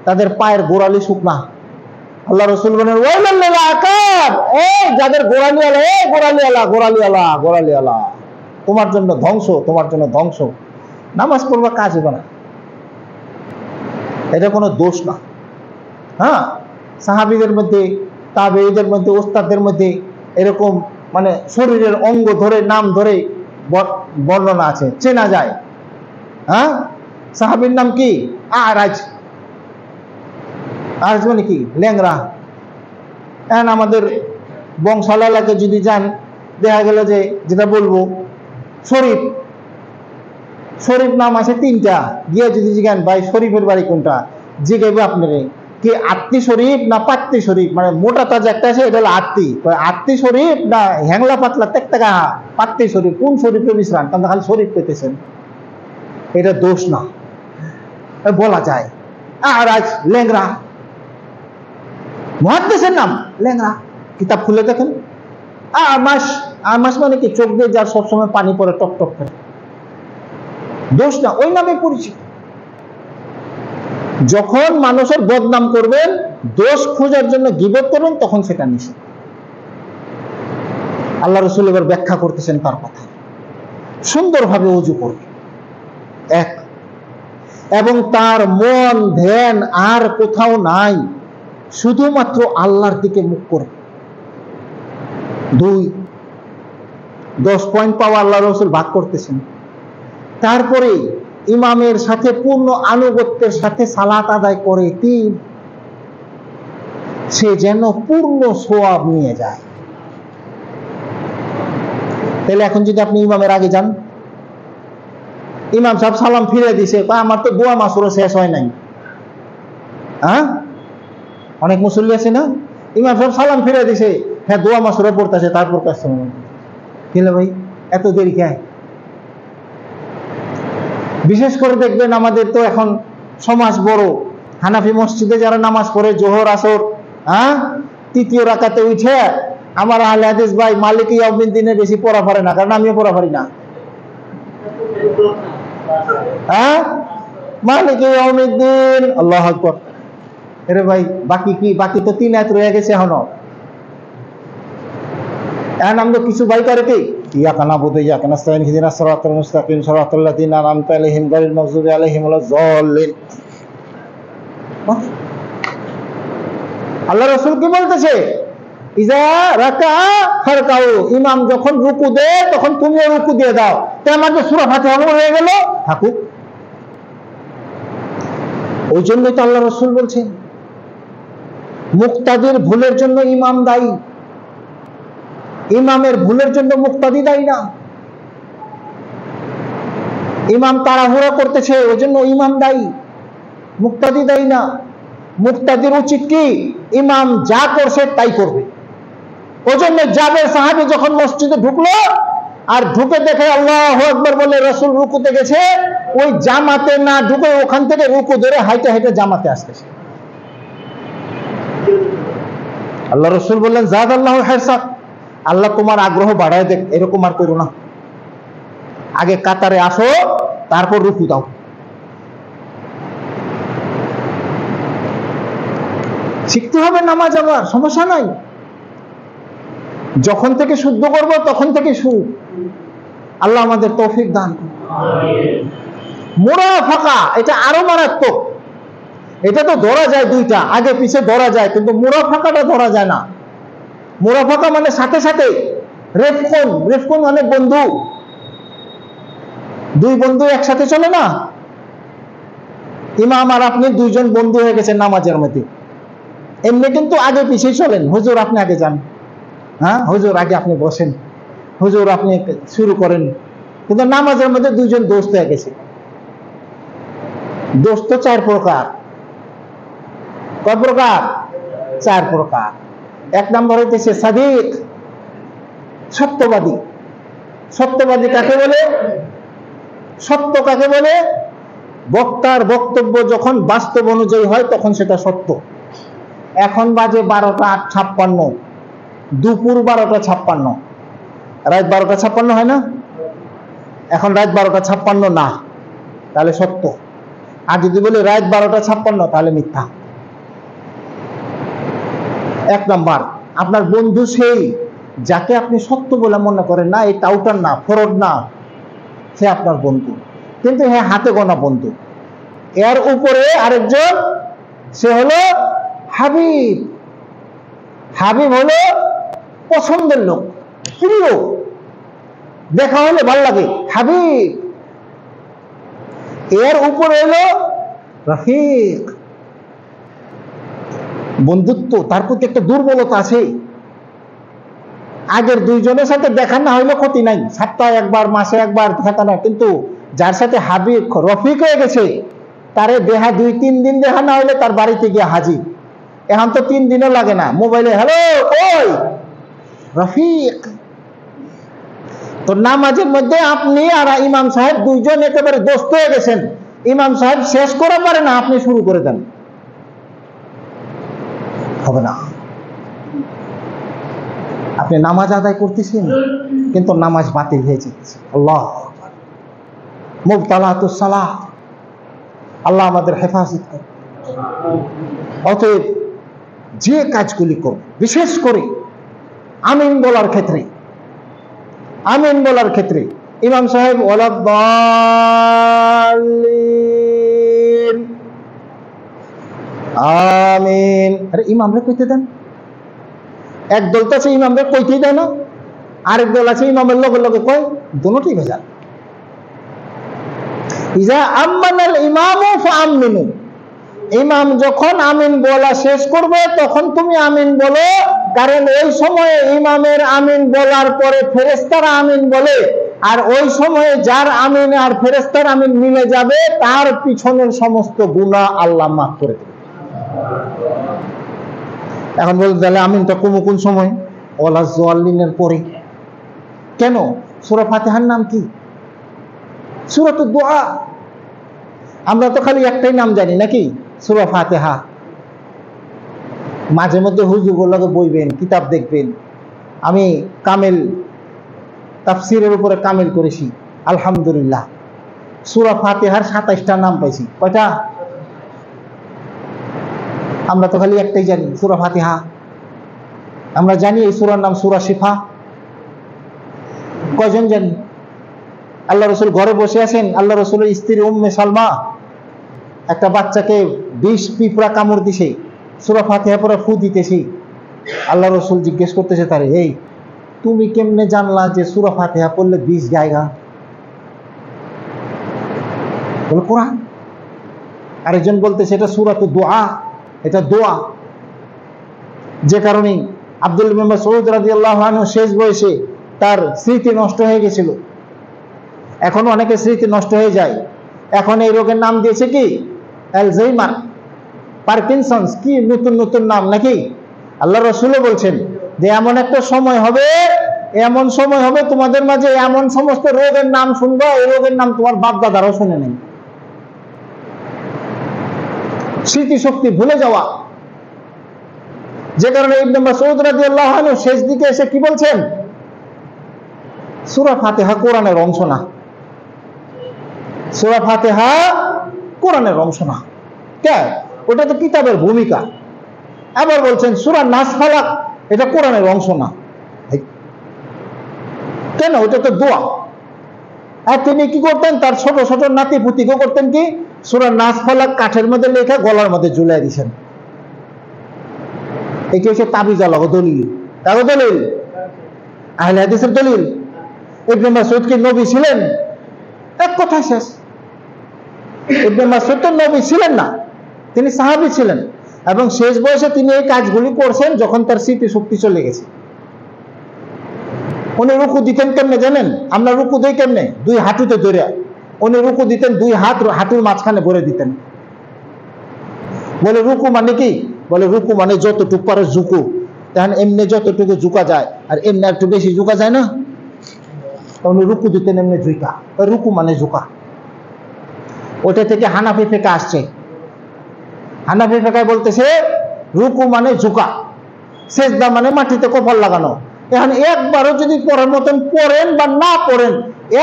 তাদের পায়ের গোড়ালি শুকনা। আল্লাহ রাসূল বলেন, ওয়াইলাল লিল আকাব, এই যাদের গোড়ালি আলা, তোমার জন্য ধ্বংস। নামাজ পড়বা কাজ হবে না, এটা কোনো দোষ না। হ্যাঁ, সাহাবীদের মধ্যে, তাবেঈদের মধ্যে, ওস্তাদদের মধ্যে এরকম মানে শরীরের অঙ্গ ধরে, নাম ধরে বর্ণনা আছে, চেনা যায়। হ্যাঁ, সাহাবীর নাম কি? আরাজ মানে কি? ল্যাংরা। এখন আমাদের বংশালাকে যদি যান, দেখা গেল যে যেটা বলবো শরীফ নাম আছে 3টা, গিয়ে যদি জিজ্ঞান ভাই শরীফের বাড়ি কোনটা, জিজ্ঞাইবে আপনারে কি আত্মি শরীফ না পাত্তি শরীফ, মানে মোটা তাজা একটা আছে, এটা হলো আত্মি শরীফ না হ্যাংলা পাতলা তেকতেকা পাত্তি শরীফ, কোন শরীফে বিশ্রাম? কারণ খালি শরীফ পেতেছেন, এটা দোষ না, বলা যায়। আরাজ ল্যাংরা, মুহাদ্দিসের নাম ল্যাংরা, কিতাব খুলে দেখেন। আমাস মানে কি? চোখ দিয়ে যার সবসময় পানি পড়ে টক টক করে, দোষ না, ওই নামে পরিচিত। যখন মানুষের বদনাম করবেন, দোষ খোঁজার জন্য গীবত করবেন, তখন সেটা নিষেধ। আল্লাহ রাসূল এবার ব্যাখ্যা করতেছেন তার কথা। সুন্দরভাবে ওযু করবে এক, এবং তার মন ধ্যান আর কোথাও নাই, শুধুমাত্র আল্লাহর দিকে মুখ করবে। 2, 10 পয়েন্ট পাওয়া আল্লাহ রাসূল ভাগ করতেছেন। তারপরে ইমামের সাথে পূর্ণ আনুগত্যের সাথে সালাত আদায় করে। 3, সে যেন পূর্ণ সওয়াব নিয়ে যায়। তাহলে এখন যদি আপনি ইমামের আগে যান, ইমাম সাহেব সালাম ফিরে দিছে, আমার তো দোয়া মাসুরও শেষ হয় নাই। অনেক মুসল্লি আছে না, ইমাম সাহেব সালাম ফিরে দিছে, হ্যাঁ দোয়া মাসুরও পড়তেছে, তারপর কাছে কিলে ভাই এত দেরি কে? বিশেষ করে দেখবেন আমাদের তো এখন সমাজ বড়, হানাফি মসজিদে যারা নামাজ পড়ে জোহর আসর, তৃতীয় রাকাতে উঠে আমার আহলে হাদিস ভাই মালিকি ইয়াউমিদ্দিনে বেশি পড়া পারে না, কারণ আমিও পড়া পারি না। মালিকি ইয়াউমিদ্দিন, আল্লাহু আকবার। আরে ভাই বাকি কি? বাকি তো 3 আয়াত রয়ে গেছে এখনো। এখন আমরা কিছু ভাই করে কি, ইয়াকা নাবুদু ইয়াকা নাস্তাইন ইহদিনাস সিরাতাল মুস্তাকিম সিরাতাল লাযিনা আনআমতা আলাইহিম গায়রিল মাগযুবি আলাইহিম ওয়ালাজ যাল্লিন। আল্লাহ রাসূল কি বলতেছে? ইজা রাকা ফারকাউ, ইমাম যখন রুকু দেয় তখন তুমিও রুকু দিয়ে দাও। তো আমাদের সূরা ফাতিহা হয়ে গেল, থাকুক। ওই জন্যই তো আল্লাহ রাসূল বলছেন মুক্তাদির ভুলের জন্য ইমাম দায়ী, ইমামের ভুলের জন্য মুক্তাদি দায়ী না। ইমাম তাড়াহুড়া করতেছে, ওই জন্য ইমাম দায়ী, মুক্তাদি দায়ী না। মুক্তাদির উচিত কি? ইমাম যা করছে তাই করবে। ওই জন্য জাবের সাহাবী যখন মসজিদে ঢুকলো আর ঢুকে দেখে আল্লাহু আকবার বলে রাসূল রুকুতে গেছে, ওই জামাতে না ঢুকে ওখান থেকে রুকু ধরে হাইটে হাইটে জামাতে আসতেছে। আল্লাহ রাসূল বললেন জাদাল্লাহু হিরসাক, আল্লাহ তোমার আগ্রহ বাড়ায় দেখ, এরকম আর করো না। আগে কাতারে আসো, তারপর রুকু দাও। শিখতে হবে নামাজ, আবার সমস্যা নাই। যখন থেকে শুদ্ধ করব তখন থেকে শুরু। আল্লাহ আমাদের তৌফিক দান করুন। মুরাফাকা, এটা আরো মারাত্মক। এটা তো ধরা যায়, দুইটা আগে পিছে ধরা যায়, কিন্তু মুরাফাকাটা ধরা যায় না। মুরাফাকা মানে সাথে সাথে। রেফকুন, রেফকুন মানে বন্ধু। 2 বন্ধু একসাথে চলে না। ইমাম আর আপনি 2 জন বন্ধু হয়ে গেছেন নামাজের মধ্যে, এমনি কিন্তু আগে পিছে চলেন। হুজুর আপনি আগে যান, হুজুর আগে আপনি বসেন, হুজুর আপনি শুরু করেন। কিন্তু নামাজের মধ্যে 2 জন দোস্ত হয়ে গেছে। দোস্ত 4 প্রকার। কয় প্রকার? 4 প্রকার। 1 নম্বর হইতেছে সাদিক, সত্যবাদী। সত্যবাদী কাকে বলে? সত্য কাকে বলে? বক্তার বক্তব্য যখন বাস্তব অনুযায়ী হয় তখন সেটা সত্য। এখন বাজে 12:56, দুপুর 12:56, রাত 12:56 হয় না? এখন রাত 12:56 না, তাহলে সত্য। আর যদি বলি রাত 12:56 তাহলে মিথ্যা। 1 নাম্বার, আপনার বন্ধু সেই যাকে আপনি সত্য বলে মনে করেন না, এই টাউটার না, ফরড না, সে আপনার বন্ধু, কিন্তু হ্যাঁ হাতে গোনা বন্ধু। এর উপরে আরেকজন, সে হলো হাবিব। হাবিব হলো পছন্দের লোক, প্রিয়, দেখা হলে ভালো লাগে, হাবিব। এর উপরে হলো রফিক, বন্ধুত্ব, তার প্রতি একটা দুর্বলতা আছে। আগের 2 জনের সাথে দেখা না হইলে ক্ষতি নাই, সপ্তাহে একবার মাসে একবার দেখা না, কিন্তু যার সাথে হাবিব রফিক হয়ে গেছে, তারে দেখা 2-3 দিন দেখা না হইলে তার বাড়িতে গিয়ে হাজির। এখন তো 3 দিনও লাগে না, মোবাইলে হ্যালো ওই রফিক। তো নামাজের মধ্যে আপনি আর ইমাম সাহেব 2 জন একেবারে দোস্ত হয়ে গেছেন। ইমাম সাহেব শেষ করা পারে না, আপনি শুরু করে দেন, হবে না। আপনি নামাজ আদায় করতেছেন কিন্তু নামাজ বাতিল হয়ে যাচ্ছে। আল্লাহ মুবতালাতুস সালাহ, আল্লাহ আমাদের হেফাজত করে। অতএব যে কাজগুলি করব, বিশেষ করে আমিন বলার ক্ষেত্রে, আমিন বলার ক্ষেত্রে ইমাম সাহেব ওয়ালাদ-দাল্লিন আমিন, আরে ইমামরে কইতে দেন। এক দল তো আছে ইমামরে কইতেই দেয় না, আরেক দল আছে ইমামের লগে লগে কয়, দুটোই ভেজাল। ইজা আম্মানাল ইমামু ফাআমিনু, ইমাম যখন আমিন বলা শেষ করবে তখন তুমি আমিন বলো, কারণ ওই সময়ে ইমামের আমিন বলার পরে ফেরেশতারা আমিন বলে, আর ওই সময়ে যার আমিন আর ফেরেশতার আমিন মিলে যাবে তার পিছনের সমস্ত গুনাহ আল্লাহ মাফ করে দেবে। এখন বলতে তাহলে আমিনটা কোন সময়? ওয়ালাজ-জাল্লিনের পরে। কেন? সূরা ফাতিহার নাম কি? সূরাতুদ দুআ। আমরা তো খালি একটাই নাম জানি নাকি, সূরা ফাতিহা। মাঝে মধ্যে হুজুরগুলোকে বইবেন, কিতাব দেখবেন। আমি কামেল তাফসিরের উপরে কামেল করেছি, আলহামদুলিল্লাহ। সূরা ফাতিহার 27টা নাম পাইছি। কয়টা? আমরা তো খালি একটাই জানি, সূরা ফাতিহা। আমরা জানি এই সূরার নাম সূরা শিফা। কয়জন জানি? আল্লাহ রাসূল ঘরে বসে আছেন, আল্লাহ রাসূলের স্ত্রী উম্মে সালমা একটা বাচ্চাকে 20 পিঁপড়া কামড় দিছে, সূরা ফাতিহা পড়ে ফু দিতেছি। আল্লাহ রাসূল জিজ্ঞেস করতেছে তারে, এই তুমি কেমনে জানলা যে সূরা ফাতিহা পড়লে 20 জায়গা? বলে কোরআন। আরেকজন বলতেছে এটা সূরাতুদ দুআ, এটা দোয়া। যে কারণে আব্দুল্লাহ ইবনে মাসউদ রাদিয়াল্লাহু আনহু শেষ বয়সে তার স্মৃতি নষ্ট হয়ে গেছিল। এখন অনেকের স্মৃতি নষ্ট হয়ে যায়। এখন এই রোগের নাম দিয়েছে কি? অ্যালজাইমার, পার্কিনসন্স, কি নতুন নতুন নাম নাকি? আল্লাহ রাসূলও বলছেন যে এমন একটা সময় হবে, এমন সময় হবে তোমাদের মাঝে এমন সমস্ত রোগের নাম শুনবা, এই রোগের নাম তোমার বাপ দাদারাও শুনে নেই। স্মৃতিশক্তি ভুলে যাওয়া। যে কারণে ইবনে মাসউদ রাদিয়াল্লাহু আনহু শেষ দিকে এসে কি বলছেন? সূরা ফাতিহা কোরআনের অংশ না, সূরা ফাতিহা কোরআনের অংশ না। কেন? ওটা তো কিতাবের ভূমিকা। আবার বলছেন সূরা নাস ফালাক এটা কোরআনের অংশ না। কেন? ওটা তো দোয়া। আর তিনি কি করতেন? তার ছোট ছোট নাতি পুতিকে করতেন কি? সূরা নাস ফালাক কাঠের মধ্যে লেখা গলার মধ্যে ঝুলাই দিয়েছেন। এটি হচ্ছে তাবিজ আলাগো দলিল, তাগো দলিল, আহলে হাদিসের দলিল। ইবনে মাসউদ কি নবী ছিলেন? এক কথা শেষ। ইবনে মাসউদ তো নবী ছিলেন না, তিনি সাহাবী ছিলেন, এবং শেষ বয়সে তিনি এই কাজগুলি করছেন যখন তার স্মৃতি শক্তি চলে গেছে। উনি রুকু দিতেন কেমনে জানেন? আমরা রুকু দিই কেমনে? 2 হাঁটুতে ধরে। উনি রুকু দিতেন 2 হাত হাঁটুর মাঝখানে ভরে দিতেন। বলে রুকু মানে কি? বলে রুকু মানে যতটুকু পারে ঝুঁকু। তখন এমনি যতটুকু ঝুঁকা যায়, আর এমনি একটু বেশি ঝুঁকা যায় না, উনি রুকু দিতেন এমনি ঝুঁকা। রুকু মানে ঝুঁকা। ওটা থেকে হানাফি ফিকহ আসছে। হানাফি ফিকহ বলতেছে রুকু মানে ঝুঁকা, সেজদা মানে মাটিতে কপাল লাগানো। এখন একবারও যদি পড়ার মতন পড়েন বা না পড়েন,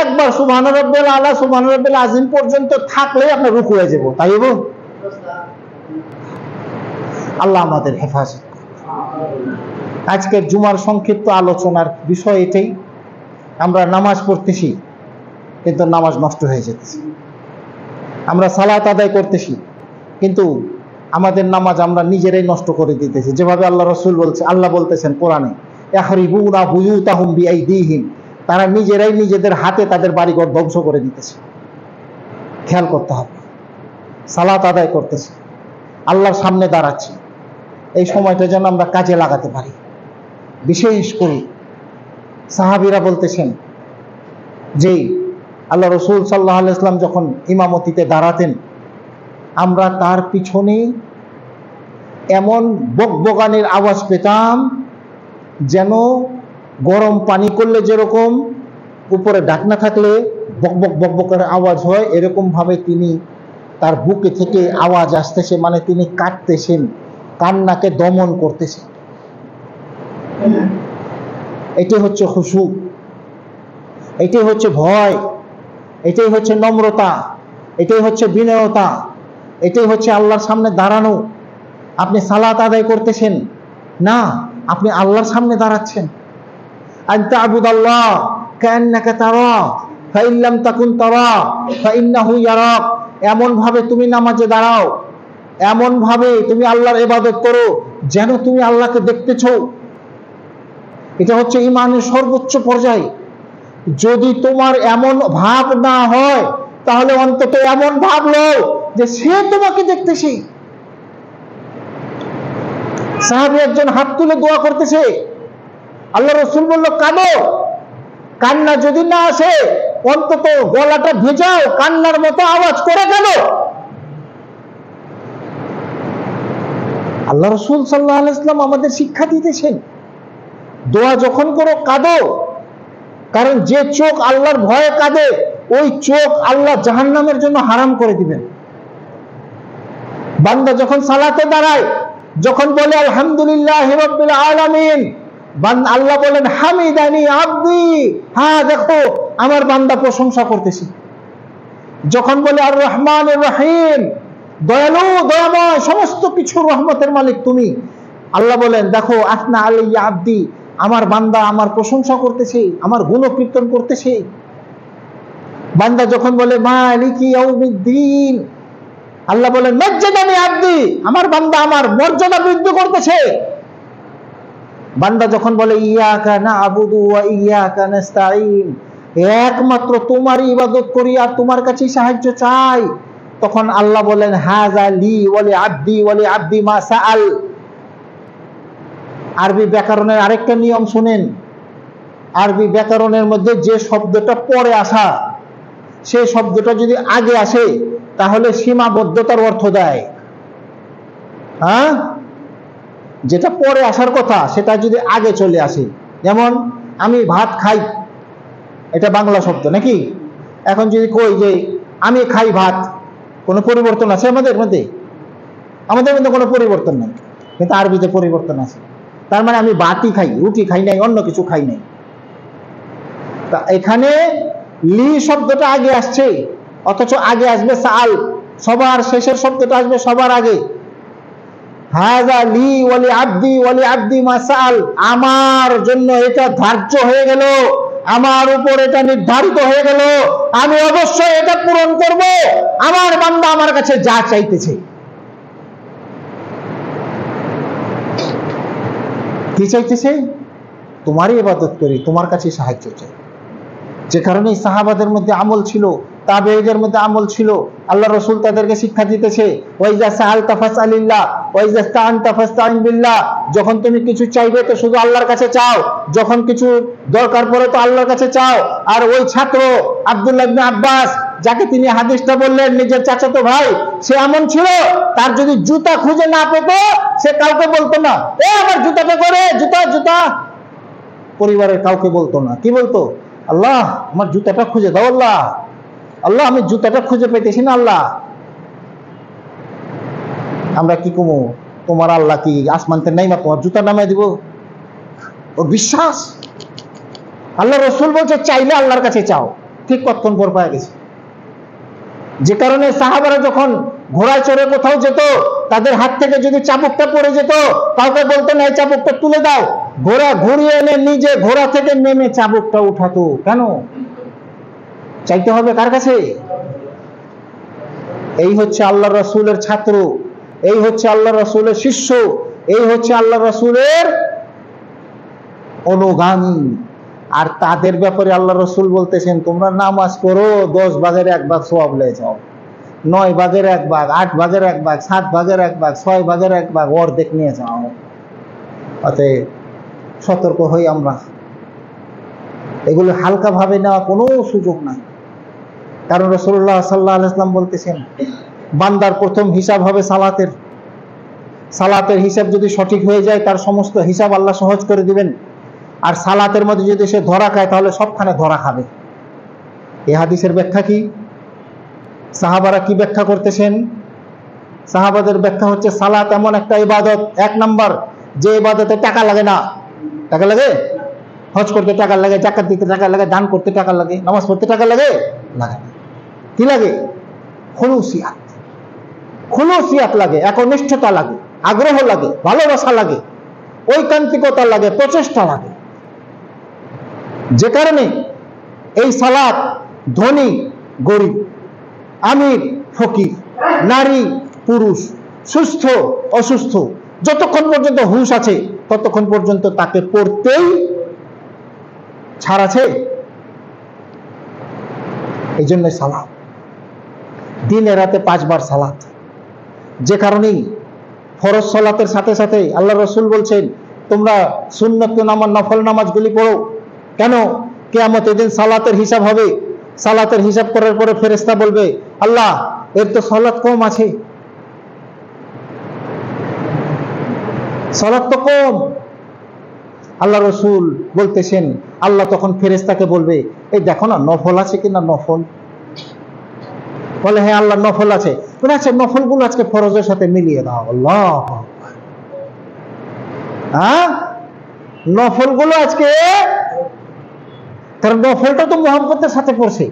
একবার সুবহান রাব্বিল আলা সুবহান রাব্বিল আযীম পর্যন্ত থাকলে আপনার রুকু হয়ে যাব। তাই হবো? আল্লাহ আমাদের হেফাজত। আজকের জুমার সংক্ষিপ্ত আলোচনার বিষয় এটাই। আমরা নামাজ পড়তেছি কিন্তু নামাজ নষ্ট হয়ে যেতেছে। আমরা সালাত আদায় করতেছি কিন্তু আমাদের নামাজ আমরা নিজেরাই নষ্ট করে দিতেছি। যেভাবে আল্লাহ রাসূল বলছে, আল্লাহ বলতেছেন কোরআনে, ইয়াখরিবুনা বুয়ুতাহুম বিআইদিহিম, তারা নিজেরাই নিজেদের হাতে তাদের বাড়িঘর ধ্বংস করে দিতেছে। খেয়াল করতে হবে। সালাত আদায় করতেছি, আল্লাহর সামনে দাঁড়াচ্ছি, এই সময়টা যেন আমরা কাজে লাগাতে পারি। বিশেষ করে সাহাবীরা বলতেছেন যে আল্লাহ রাসূল সাল্লাল্লাহু আলাইহি ওয়াসাল্লাম যখন ইমামতিতে দাঁড়াতেন, আমরা তার পিছনে এমন বকবকানির আওয়াজ পেতাম যেন গরম পানি করলে যেরকম উপরে ঢাকনা থাকলে বকবক বকবকের আওয়াজ হয়, এরকম ভাবে তিনি তার বুকে থেকে আওয়াজ আসতেছে, মানে তিনি কাঁদতেছেন, কান্নাকে দমন করতেছেন। এটি হচ্ছে খুশু, এটি হচ্ছে ভয়, এটাই হচ্ছে নম্রতা, এটাই হচ্ছে বিনয়তা, এটাই হচ্ছে আল্লাহর সামনে দাঁড়ানো। আপনি সালাত আদায় করতেছেন না, আপনি আল্লাহর সামনে দাঁড়াচ্ছেন। আনতা আবুদাল্লাহ কান্নাকা তারা ফাইন লাম তাকুন তারা ফাইন্নাহু ইয়ারাক। এমন ভাবে তুমি নামাজে দাঁড়াও, এমন ভাবে তুমি আল্লাহর ইবাদত করো যেন তুমি আল্লাহকে দেখতেছো। এটা হচ্ছে ঈমানের সর্বোচ্চ পর্যায়। যদি তোমার এমন ভাব না হয় তাহলে অন্তত এমন ভাব লও যে সে তোমাকে দেখতেছে। সাহাবী একজন হাত তুলে দোয়া করতেছে, আল্লাহ রাসূল বলল কাঁদো। কান্না যদি না আসে অন্তত গলাটা ভেজাও, কান্নার মতো আওয়াজ করে কাঁদো। আল্লাহ রাসূল সাল্লাল্লাহু আলাইহি ওয়াসাল্লাম আমাদের শিক্ষা দিতেছেন, দোয়া যখন করো কাঁদো। কারণ যে চোখ আল্লাহর ভয়ে কাঁদে ওই চোখ আল্লাহ জাহান্নামের জন্য হারাম করে দিবেন। বান্দা যখন সালাতে দাঁড়ায়, যখন বলে আলহামদুলিল্লাহি রাব্বিল আলামিন, আল্লাহ বলেন হামিদানি আব্দি, হ্যাঁ দেখো আমার বান্দা প্রশংসা করতেছে। যখন বলে আর রহমানির রহিম, দয়ালু দয়াময় সমস্ত কিছুর রহমতের মালিক তুমি, আল্লাহ বলেন দেখো আসনা আলাইয়া আব্দি, আমার বান্দা আমার প্রশংসা করতেছে, আমার গুণকীর্তন করতেছে। বান্দা যখন বলে মালিকি ইয়াউমিদ্দিন, আল্লাহ বলেন মাজ্জাদানি আব্দি, আমার বান্দা আমার মর্যাদা বৃদ্ধি করতেছে। বান্দা যখন বলে ইয়াকা না'বুদু ওয়া ইয়াকা নাস্তাঈন, একমাত্র তোমারই ইবাদত করি আর তোমার কাছেই সাহায্য চাই, তখন আল্লাহ বলেন হাযা লি ওয়া লি আব্দি ওয়া লি আব্দি মা সাআল। আরবি ব্যাকরণের আরেকটা নিয়ম শুনেন। আরবি ব্যাকরণের মধ্যে যে শব্দটা পরে আসা, সেই শব্দটা যদি আগে আসে তাহলে সীমাবদ্ধতার অর্থ দেয়। হ্যাঁ, যেটা পরে আসার কথা সেটা যদি আগে চলে আসে, যেমন আমি ভাত খাই, এটা বাংলা শব্দ নাকি? এখন যদি কই যে আমি খাই ভাত, কোনো পরিবর্তন আছে আমাদের মধ্যে? আমাদের মধ্যে কোনো পরিবর্তন নেই, কিন্তু আরবিতে পরিবর্তন আছে। তার মানে আমি ভাতই খাই, রুটি খাই নাই, অন্য কিছু খাই নাই। তা এখানে লি শব্দটা আগে আসছে, অথচ আগে আসবে সাল, সবার শেষের শব্দটা আসবে সবার আগে। হাযা লি ওয়া লি আব্দি ওয়া লি আব্দি মা সাল, আমার জন্য এটা ধার্য হয়ে গেল, আমার উপর এটা নির্ধারিত হয়ে গেল, আমি অবশ্যই এটা পূরণ করব। আমার বান্দা আমার কাছে যা চাইতেছে, কি চাইতেছে? তোমারই ইবাদত করি, তোমার কাছে সাহায্য চাই। যে কারণে সাহাবাদের মধ্যে আমল ছিল, তাবেঈদের মধ্যে আমল ছিল। আল্লাহ রাসূল তাদেরকে শিক্ষা দিতেছে ওয়াইজা সাআলতা ফাসআলিল্লাহ ওয়াইজা ইসতাআনতা ফাসতাঈন বিল্লাহ, যখন তুমি কিছু চাইবে তো শুধু আল্লাহর কাছে চাও, যখন কিছু দরকার পড়ে তো আল্লাহর কাছে চাও। আর ওই ছাত্র আব্দুল্লাহ ইবনে আব্বাস, যাকে তিনি হাদিসটা বললেন নিজের চাচাতো ভাই, সে এমন ছিল তার যদি জুতা খুঁজে না পেত সে কাউকে বলতো না, এ আমার জুতাটা করে, জুতা জুতা, পরিবারের কাউকে বলতো না। কি বলতো? আল্লাহ আমার জুতাটা খুঁজে দাও, আল্লাহ আল্লাহ আমি জুতাটা খুঁজে পেতেছি না আল্লাহ। আমরা কি কমু? তোমার আল্লাহ কি আসমানতে নাই, তোমার জুতা নামাই দিব? ও বিশ্বাস। আল্লাহ রাসূল বলছে চাইলে আল্লাহর কাছে চাও, ঠিক কতক্ষণ পর পাওয়া গেছে। যে কারণে সাহাবারা যখন ঘোড়ায় চড়ে কোথাও যেত, তাদের হাত থেকে যদি চাবুকটা পড়ে যেত, কাউকে বলতো না এই চাবুকটা তুলে দাও, ঘোড়া ঘুরিয়ে এনে নিজে ঘোড়া থেকে নেমে চাবুকটা উঠাতো। কেন? চাইতে হবে কার কাছে? এই হচ্ছে আল্লাহ রাসূলের ছাত্র, এই হচ্ছে আল্লাহ রাসূলের শিষ্য, এই হচ্ছে আল্লাহ রাসূলের অনুগামী। আর তাদের ব্যাপারে আল্লাহ রাসূল বলতেছেন তোমরা নামাজ পড়ো, 10 ভাগের 1 ভাগ সওয়াব লয়ে যাও, 9 ভাগের 1 ভাগ, 8 ভাগের 1 ভাগ, 7 ভাগের 1 ভাগ, 6 ভাগের 1 ভাগ অর্ধেক নিয়ে যাও। অতএব সতর্ক হই আমরা, এগুলো হালকা ভাবে নেওয়া কোনো সুযোগ নাই। কারণ রাসূলুল্লাহ সাল্লাল্লাহু আলাইহি ওয়াসাল্লাম বলতেছেন বান্দার প্রথম হিসাব হবে সালাতের। সালাতের হিসাব যদি সঠিক হয়ে যায় তার সমস্ত হিসাব আল্লাহ সহজ করে দিবেন। আর সালাতের মধ্যে যদি সে ধরা খায় তাহলে সবখানে ধরা খাবে। এই হাদিসের ব্যাখ্যা কি? সাহাবারা কি ব্যাখ্যা করতেছেন? সাহাবাদের ব্যাখ্যা হচ্ছে সালাত এমন একটা ইবাদত, 1 নাম্বার, যে ইবাদতে টাকা লাগে না। টাকা লাগে? হজ করতে টাকা লাগে, জাকাত দিতে টাকা লাগে, দান করতে টাকা লাগে, নামাজ পড়তে টাকা লাগে? লাগে না। কি লাগে? খুলুসিয়াত। খুলুসিয়াত লাগে, একনিষ্ঠতা লাগে, আগ্রহ লাগে, ভালোবাসা লাগে, ঐকান্তিকতা লাগে, প্রচেষ্টা লাগে। যে কারণে এই সালাত ধনী গরিব, আমির ফকির, নারী পুরুষ, সুস্থ অসুস্থ, যতক্ষণ পর্যন্ত হুঁশ আছে ততক্ষণ পর্যন্ত তাকে পড়তেই ছাড় আছে। এই জন্য সালাত, দিনে রাতে 5 বার সালাত। যে কারণেই ফরজ সালাতের সাথে সাথে আল্লাহ রসুল বলছেন, তোমরা সুন্নত নামাজ, নফল নামাজগুলি পড়ো। কেন? কিয়ামতের দিন সালাতের হিসাব হবে। সালাতের হিসাব করার পরে ফেরেশতা বলবে, আল্লাহ এর তো সালাত কম আছে, সালাত তো কম। আল্লাহ রসুল বলতেছেন, আল্লাহ তখন ফেরেশতাকে বলবে, এই দেখো না নফল আছে কিনা। নফল বলে, হ্যাঁ আল্লাহ নফল আছে। বলে, আচ্ছা নফলগুলো আজকে ফরজের সাথে মিলিয়ে দাও। আল্লাহ, হ্যাঁ নফলগুলো আজকে, কারণ নফলটা তো মুহাব্বতের সাথে পড়ছে।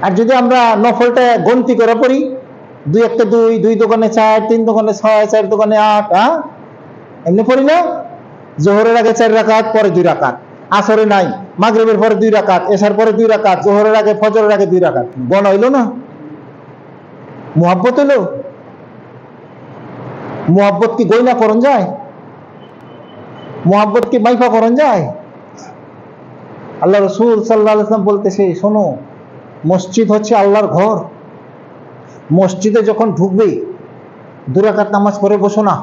আর যদি আমরা নফলটা গন্তি করে পড়ি, 2 একটা 2, 2 দোকানে 4, 3 দোকানে 6, 4 দোকানে 8, হ্যাঁ এমনি পড়ি না? জোহরের আগে 4 রাকাত, পরে 2 রাকাত, আসরে নাই, মাগরিবের পরে 2 রাকাত, এশার পরে 2 রাকাত, জোহরের আগে ফজরের আগে 2 রাকাত। গণ হইল না? মুহাব্বত হইল? মুহাব্বত কি গয়না করন যায়? মুহাব্বত কি মাইফা করন যায়? আল্লাহ রসুল সাল্লাল্লাহু আলাইহি ওয়াসাল্লাম বলতেছে, শোনো, মসজিদ হচ্ছে আল্লাহর ঘর। মসজিদে যখন ঢুকবে 2 রাকাত নামাজ পড়ে বসো না,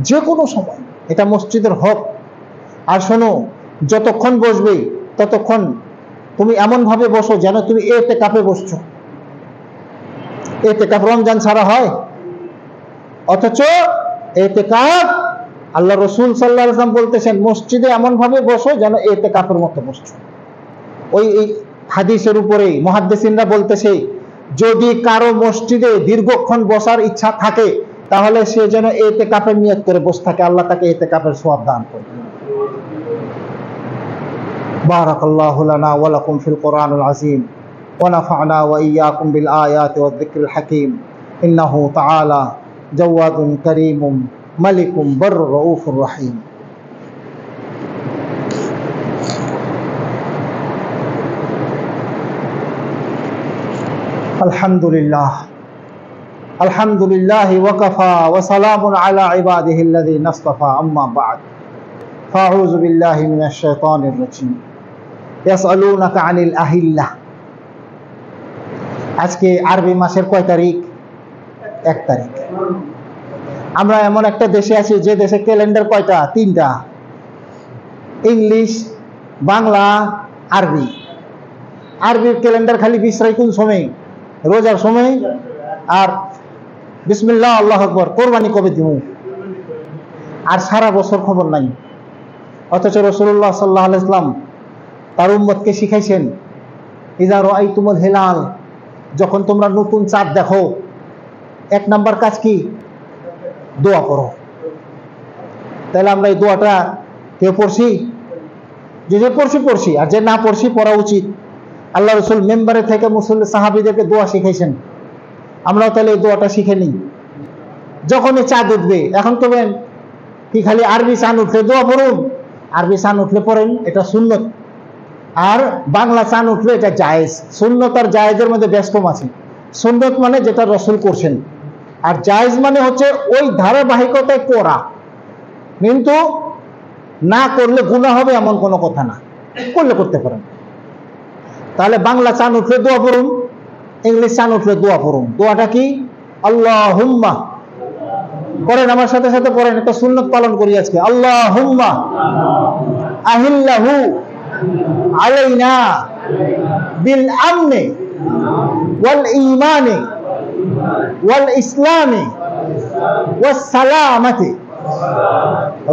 যে কোনো সময়, এটা মসজিদের হক। আর শোনো, যতক্ষণ বসবে ততক্ষণ তুমি এমন ভাবে বসো যেন তুমি ইতিকাফে বসছো। ইতিকাফ রমজান ছাড়া হয়, অথচ ইতিকাফ আল্লাহ রসুল সাল্লাল্লাহু আলাইহি ওয়াসাল্লাম বলতেছেন, মসজিদে এমন ভাবে বসো যেন ইতিকাফের মতো বসছো। ওই হাদিসের উপরে মুহাদ্দিসিনরা বলতেছে, যদি কারো মসজিদে দীর্ঘক্ষণ বসার ইচ্ছা থাকে তাহলে সে যেন ইতিকাফের নিয়ত করে বসে থাকে, আল্লাহ তাকে ইতিকাফের সওয়াব দান করবে। বারাকাল্লাহু লানা ওয়া লাকুম ফিল কুরআনিল আযীম ওয়া নাফা'না ওয়া ইয়্যাকুম বিল আয়াতি ওয়াজ যিকরিল হাকীম। ইন্নাহু তাআলা জাওয়াদুন কারীমুন মালিকুম বাররুর রাউফুর রহিম। আলহামদুলিল্লাহ, আলহামদুলিল্লাহি ওয়া কাফা ওয়া সালামুন আলা ইবাদিহিল্লাযীনা ইসতাফা, আম্মা বা'দ। ফাউযু বিল্লাহি মিনাশ শাইতানির রাজীম। ইয়াসআলুনাকা আনিল আহিল্লাহ। আজকে আরবি মাসের কয় তারিখ? 1 তারিখ। আমরা এমন একটা দেশে আছি যে দেশে ক্যালেন্ডার কয়টা? 3টা, ইংলিশ, বাংলা, আরবি। আরবির ক্যালেন্ডার খালি বিসরাই কোন সময়? রোজার সময়। আর বিসমিল্লাহ আল্লাহু আকবার, কোরবানি কবে দিব? আর সারা বছর খবর নাই। অথচ রাসূলুল্লাহ সাল্লাল্লাহু আলাইহি ওয়াসাল্লাম তার উম্মতকে শিখাইছেন, ইযা রাআইতুমুল হিলাল, যখন তোমরা নতুন চাঁদ দেখো, 1 নাম্বার কাজ কি? দোয়া করো। তাহলে আমরা এই দোয়াটা কেউ পড়ছি? যে পড়ছি, আর যে না পড়ছি পড়া উচিত। আল্লাহ রসুল মেম্বারে থেকে মুসল্লি সাহাবীদেরকে দোয়া শিখাইছেন, আমরাও তাহলে এই দোয়াটা শিখে নিই। যখনই চাঁদ উঠবে, এখন তো কি খালি আরবি চাঁদ উঠলে দোয়া পড়ুন? আরবি চাঁদ উঠলে পড়েন, এটা সুন্নত। আর বাংলা চাঁদ উঠলে এটা জায়েজ। সুন্নত আর জায়েজের মধ্যে বেশ কম আছে। সুন্নত মানে যেটা রসুল করছেন, আর জায়েজ মানে হচ্ছে ওই ধারাবাহিকতায় করা, কিন্তু না করলে গুনাহ হবে এমন কোনো কথা না, করলে করতে পারেন। তাহলে বাংলা চাঁদ উঠলে দোয়া পড়ুন, ইংলিশ চাঁদ উঠলে দোয়া পড়ুন। দোয়াটা কি? আল্লাহুম্মা। পড়েন, আমার সাথে সাথে পড়েন, এটা সুন্নত পালন করি আজকে। আল্লাহুম্মা আহিল্লাহু আলাইনা বিল আমনি ওয়াল ঈমানি ওয়াল ইসলামি ওয়াস সালামাতি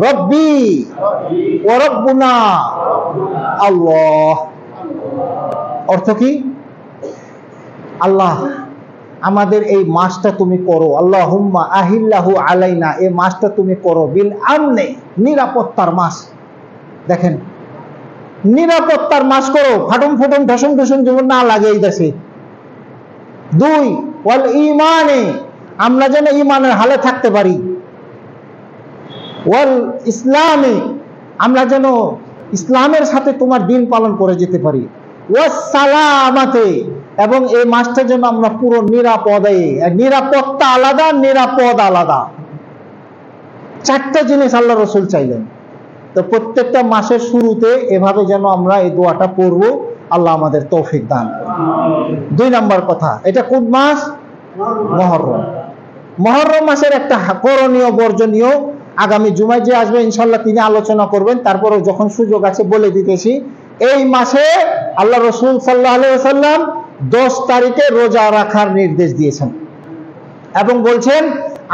রব্বি ওয়া রব্বুনা আল্লাহ। অর্থ কি? আল্লাহ, আমাদের এই মাসটা তুমি করো, আল্লাহুম্মা আহিল্লাহু আলাইনা, এই মাসটা তুমি করো বিল আমনে, নিরাপত্তার মাস। দেখেন, নিরাপত্তার মাস করো, ফাটুম ফুটুম ঢসম ঢসম যেমন না লাগে এই দেশে। 2 ওয়াল ঈমানে, আমরা যেন ঈমানের হালে থাকতে পারি। ওয়াল ইসলামে, আমরা যেন ইসলামের সাথে তোমার দিন পালন করে যেতে পারি। ওয়াস সালামাতে, এবং এই মাসটা যেন আমরা পুরো নিরাপদে, নিরাপত্তা আলাদা, নিরাপদ আলাদা, 4টা জিনিস আল্লাহ রাসূল চাইলেন। তো প্রত্যেকটা মাসের শুরুতে এভাবে যেন আমরা এই দোয়াটা পড়ব, আল্লাহ আমাদের তৌফিক দান করুন। 2 নম্বর কথা, এটা কোন মাস? মুহররম। মুহররম মাসের একটা করণীয় বর্জনীয় আগামী জুমায় যে আসবে ইনশাআল্লাহ তিনি আলোচনা করবেন, তারপরেও যখন সুযোগ আছে বলে দিতেছি। এই মাসে আল্লাহ রাসূল সাল্লাল্লাহু আলাইহি ওয়াসাল্লাম 10 তারিখে রোজা রাখার নির্দেশ দিয়েছেন এবং বলছেন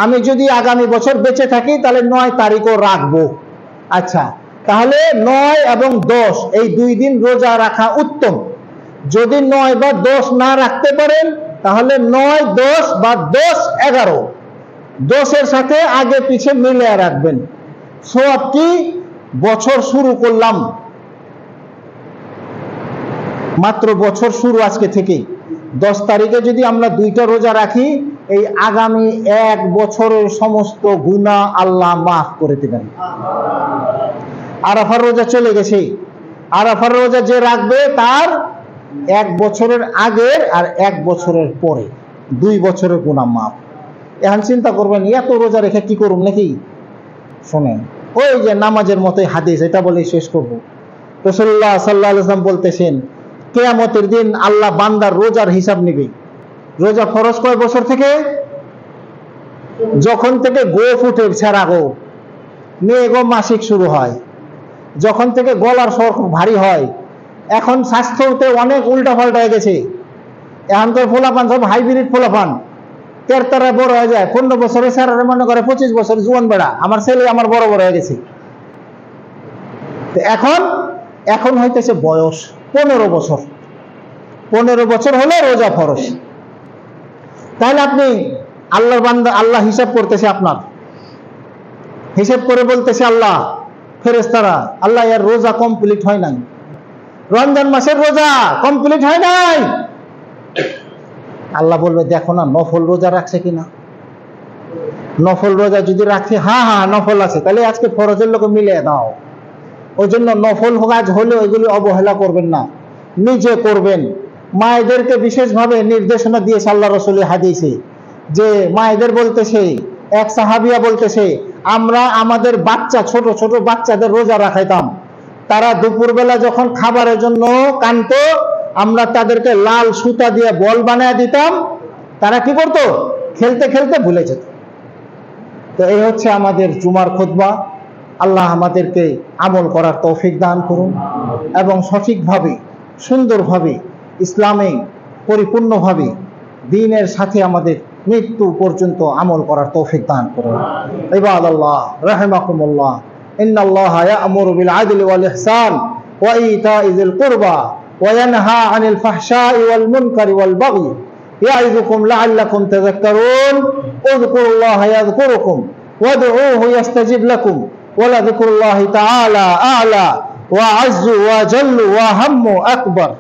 আমি যদি আগামী বছর বেঁচে থাকি তাহলে 9 তারিখও রাখবো। আচ্ছা, তাহলে 9 এবং 10 এই 2 দিন রোজা রাখা উত্তম। যদি 9 বা 10 না রাখতে পারেন তাহলে 9, 10 বা 10, 11, 10-এর সাথে আগে পিছে মিলিয়ে রাখবেন। সওয়াব কি? বছর শুরু করলাম, মাত্র বছর শুরু আজকে থেকে। 10 তারিখে যদি আমরা 2টা রোজা রাখি, এই আগামী 1 বছরের সমস্ত গুনাহ আল্লাহ মাফ করে দেবেন। আরাফার রোজা চলে গেছে, আরাফার রোজা যে রাখবে তার 1 বছরের আগের আর 1 বছরের পরে 2 বছরের গুনাহ মাফ। এখন চিন্তা করবেন এত রোজা রেখে কি করুম নাকি? শোনেন, ওই যে নামাজের মতোই হাদিস, এটা বলে শেষ করব। রাসূলুল্লাহ সাল্লাল্লাহু আলাইহি ওয়াসাল্লাম বলতেছেন কিয়ামতের দিন আল্লাহ বান্দার রোজার হিসাব নেবে। রোজা ফরজ কয় বছর থেকে? যখন থেকে গোফ উঠে, ছেঁড়া গোফ, মেয়ে গো মাসিক শুরু হয়, যখন থেকে গলার স্বর খুব ভারী হয়। এখন স্বাস্থ্যতে অনেক উল্টা পাল্টা হয়ে গেছে। এখনকার ফোলাপান সব হাইব্রিড ফোলাপান, তেরতারা বড় হয়ে যায়। 15 বছরে স্যারারে মনে করে 25 বছর জুয়ান বেড়া। আমার ছেলে আমার বড় বড় হয়ে গেছে। এখন হইতেছে বয়স 15 বছর। 15 বছর হলে রোজা ফরজ। তাহলে আপনি আল্লাহর বান্দা, আল্লাহ হিসাব করতেছে, আপনার হিসাব করে বলতেছে আল্লাহ, ফেরেশতারা, আল্লাহ এর রোজা কমপ্লিট হয় নাই, রমজান মাসের রোজা কমপ্লিট হয় নাই। আল্লাহ বলবে দেখো না নফল রোজা রাখছে কিনা। নফল রোজা যদি রাখে, হ্যাঁ নফল আছে, তাহলে আজকে ফরজের লোকে মিলিয়ে দাও। ওই জন্য নফল কাজ হলে ওইগুলি অবহেলা করবেন না, নিজে করবেন। মায়েদেরকে বিশেষভাবে নির্দেশনা দিয়েছে আল্লাহ রাসূলের হাদিসে, যে মায়েদের বলতেছে, এক সাহাবিয়া বলতেছে, আমরা আমাদের বাচ্চা, ছোট ছোট বাচ্চাদের রোজা রাখাইতাম। তারা দুপুরবেলা যখন খাবারের জন্য কানতো, আমরা তাদেরকে লাল সুতা দিয়ে বল বানায় দিতাম। তারা কি করতো? খেলতে খেলতে ভুলে যেত। তো এই হচ্ছে আমাদের জুমার খুতবা। আল্লাহ আমাদেরকে আমল করার তৌফিক দান করুন এবং সঠিকভাবে, সুন্দরভাবে, ইসলামে পরিপূর্ণভাবে দ্বীনের সাথে আমাদের মৃত্যু পর্যন্ত আমল করার তৌফিক দান করুন। ইবাদাল্লাহ রাহিমাকুমুল্লাহ, ইন্নাল্লাহা ইয়া'মুরু বিল আদলি ওয়াল ইহসান ওয়া ইতা'i যিল কুরবা ওয়া ইয়ানহা আনিল ফাহশা'i ওয়াল মুনকারি ওয়াল বাগই ইয়া'iযুকুম লা'আল্লাকুম তাযাক্কারুন। উযকুরুল্লাহা ইয়াযকুরুকুম ওয়াদউহু ইয়াস্তাজিব লাকুম ওয়া লাযিকরুল্লাহি তাআলা আ'লা ওয়া আ'যু ওয়া জাল্লু ওয়া হাম্মু আকবার।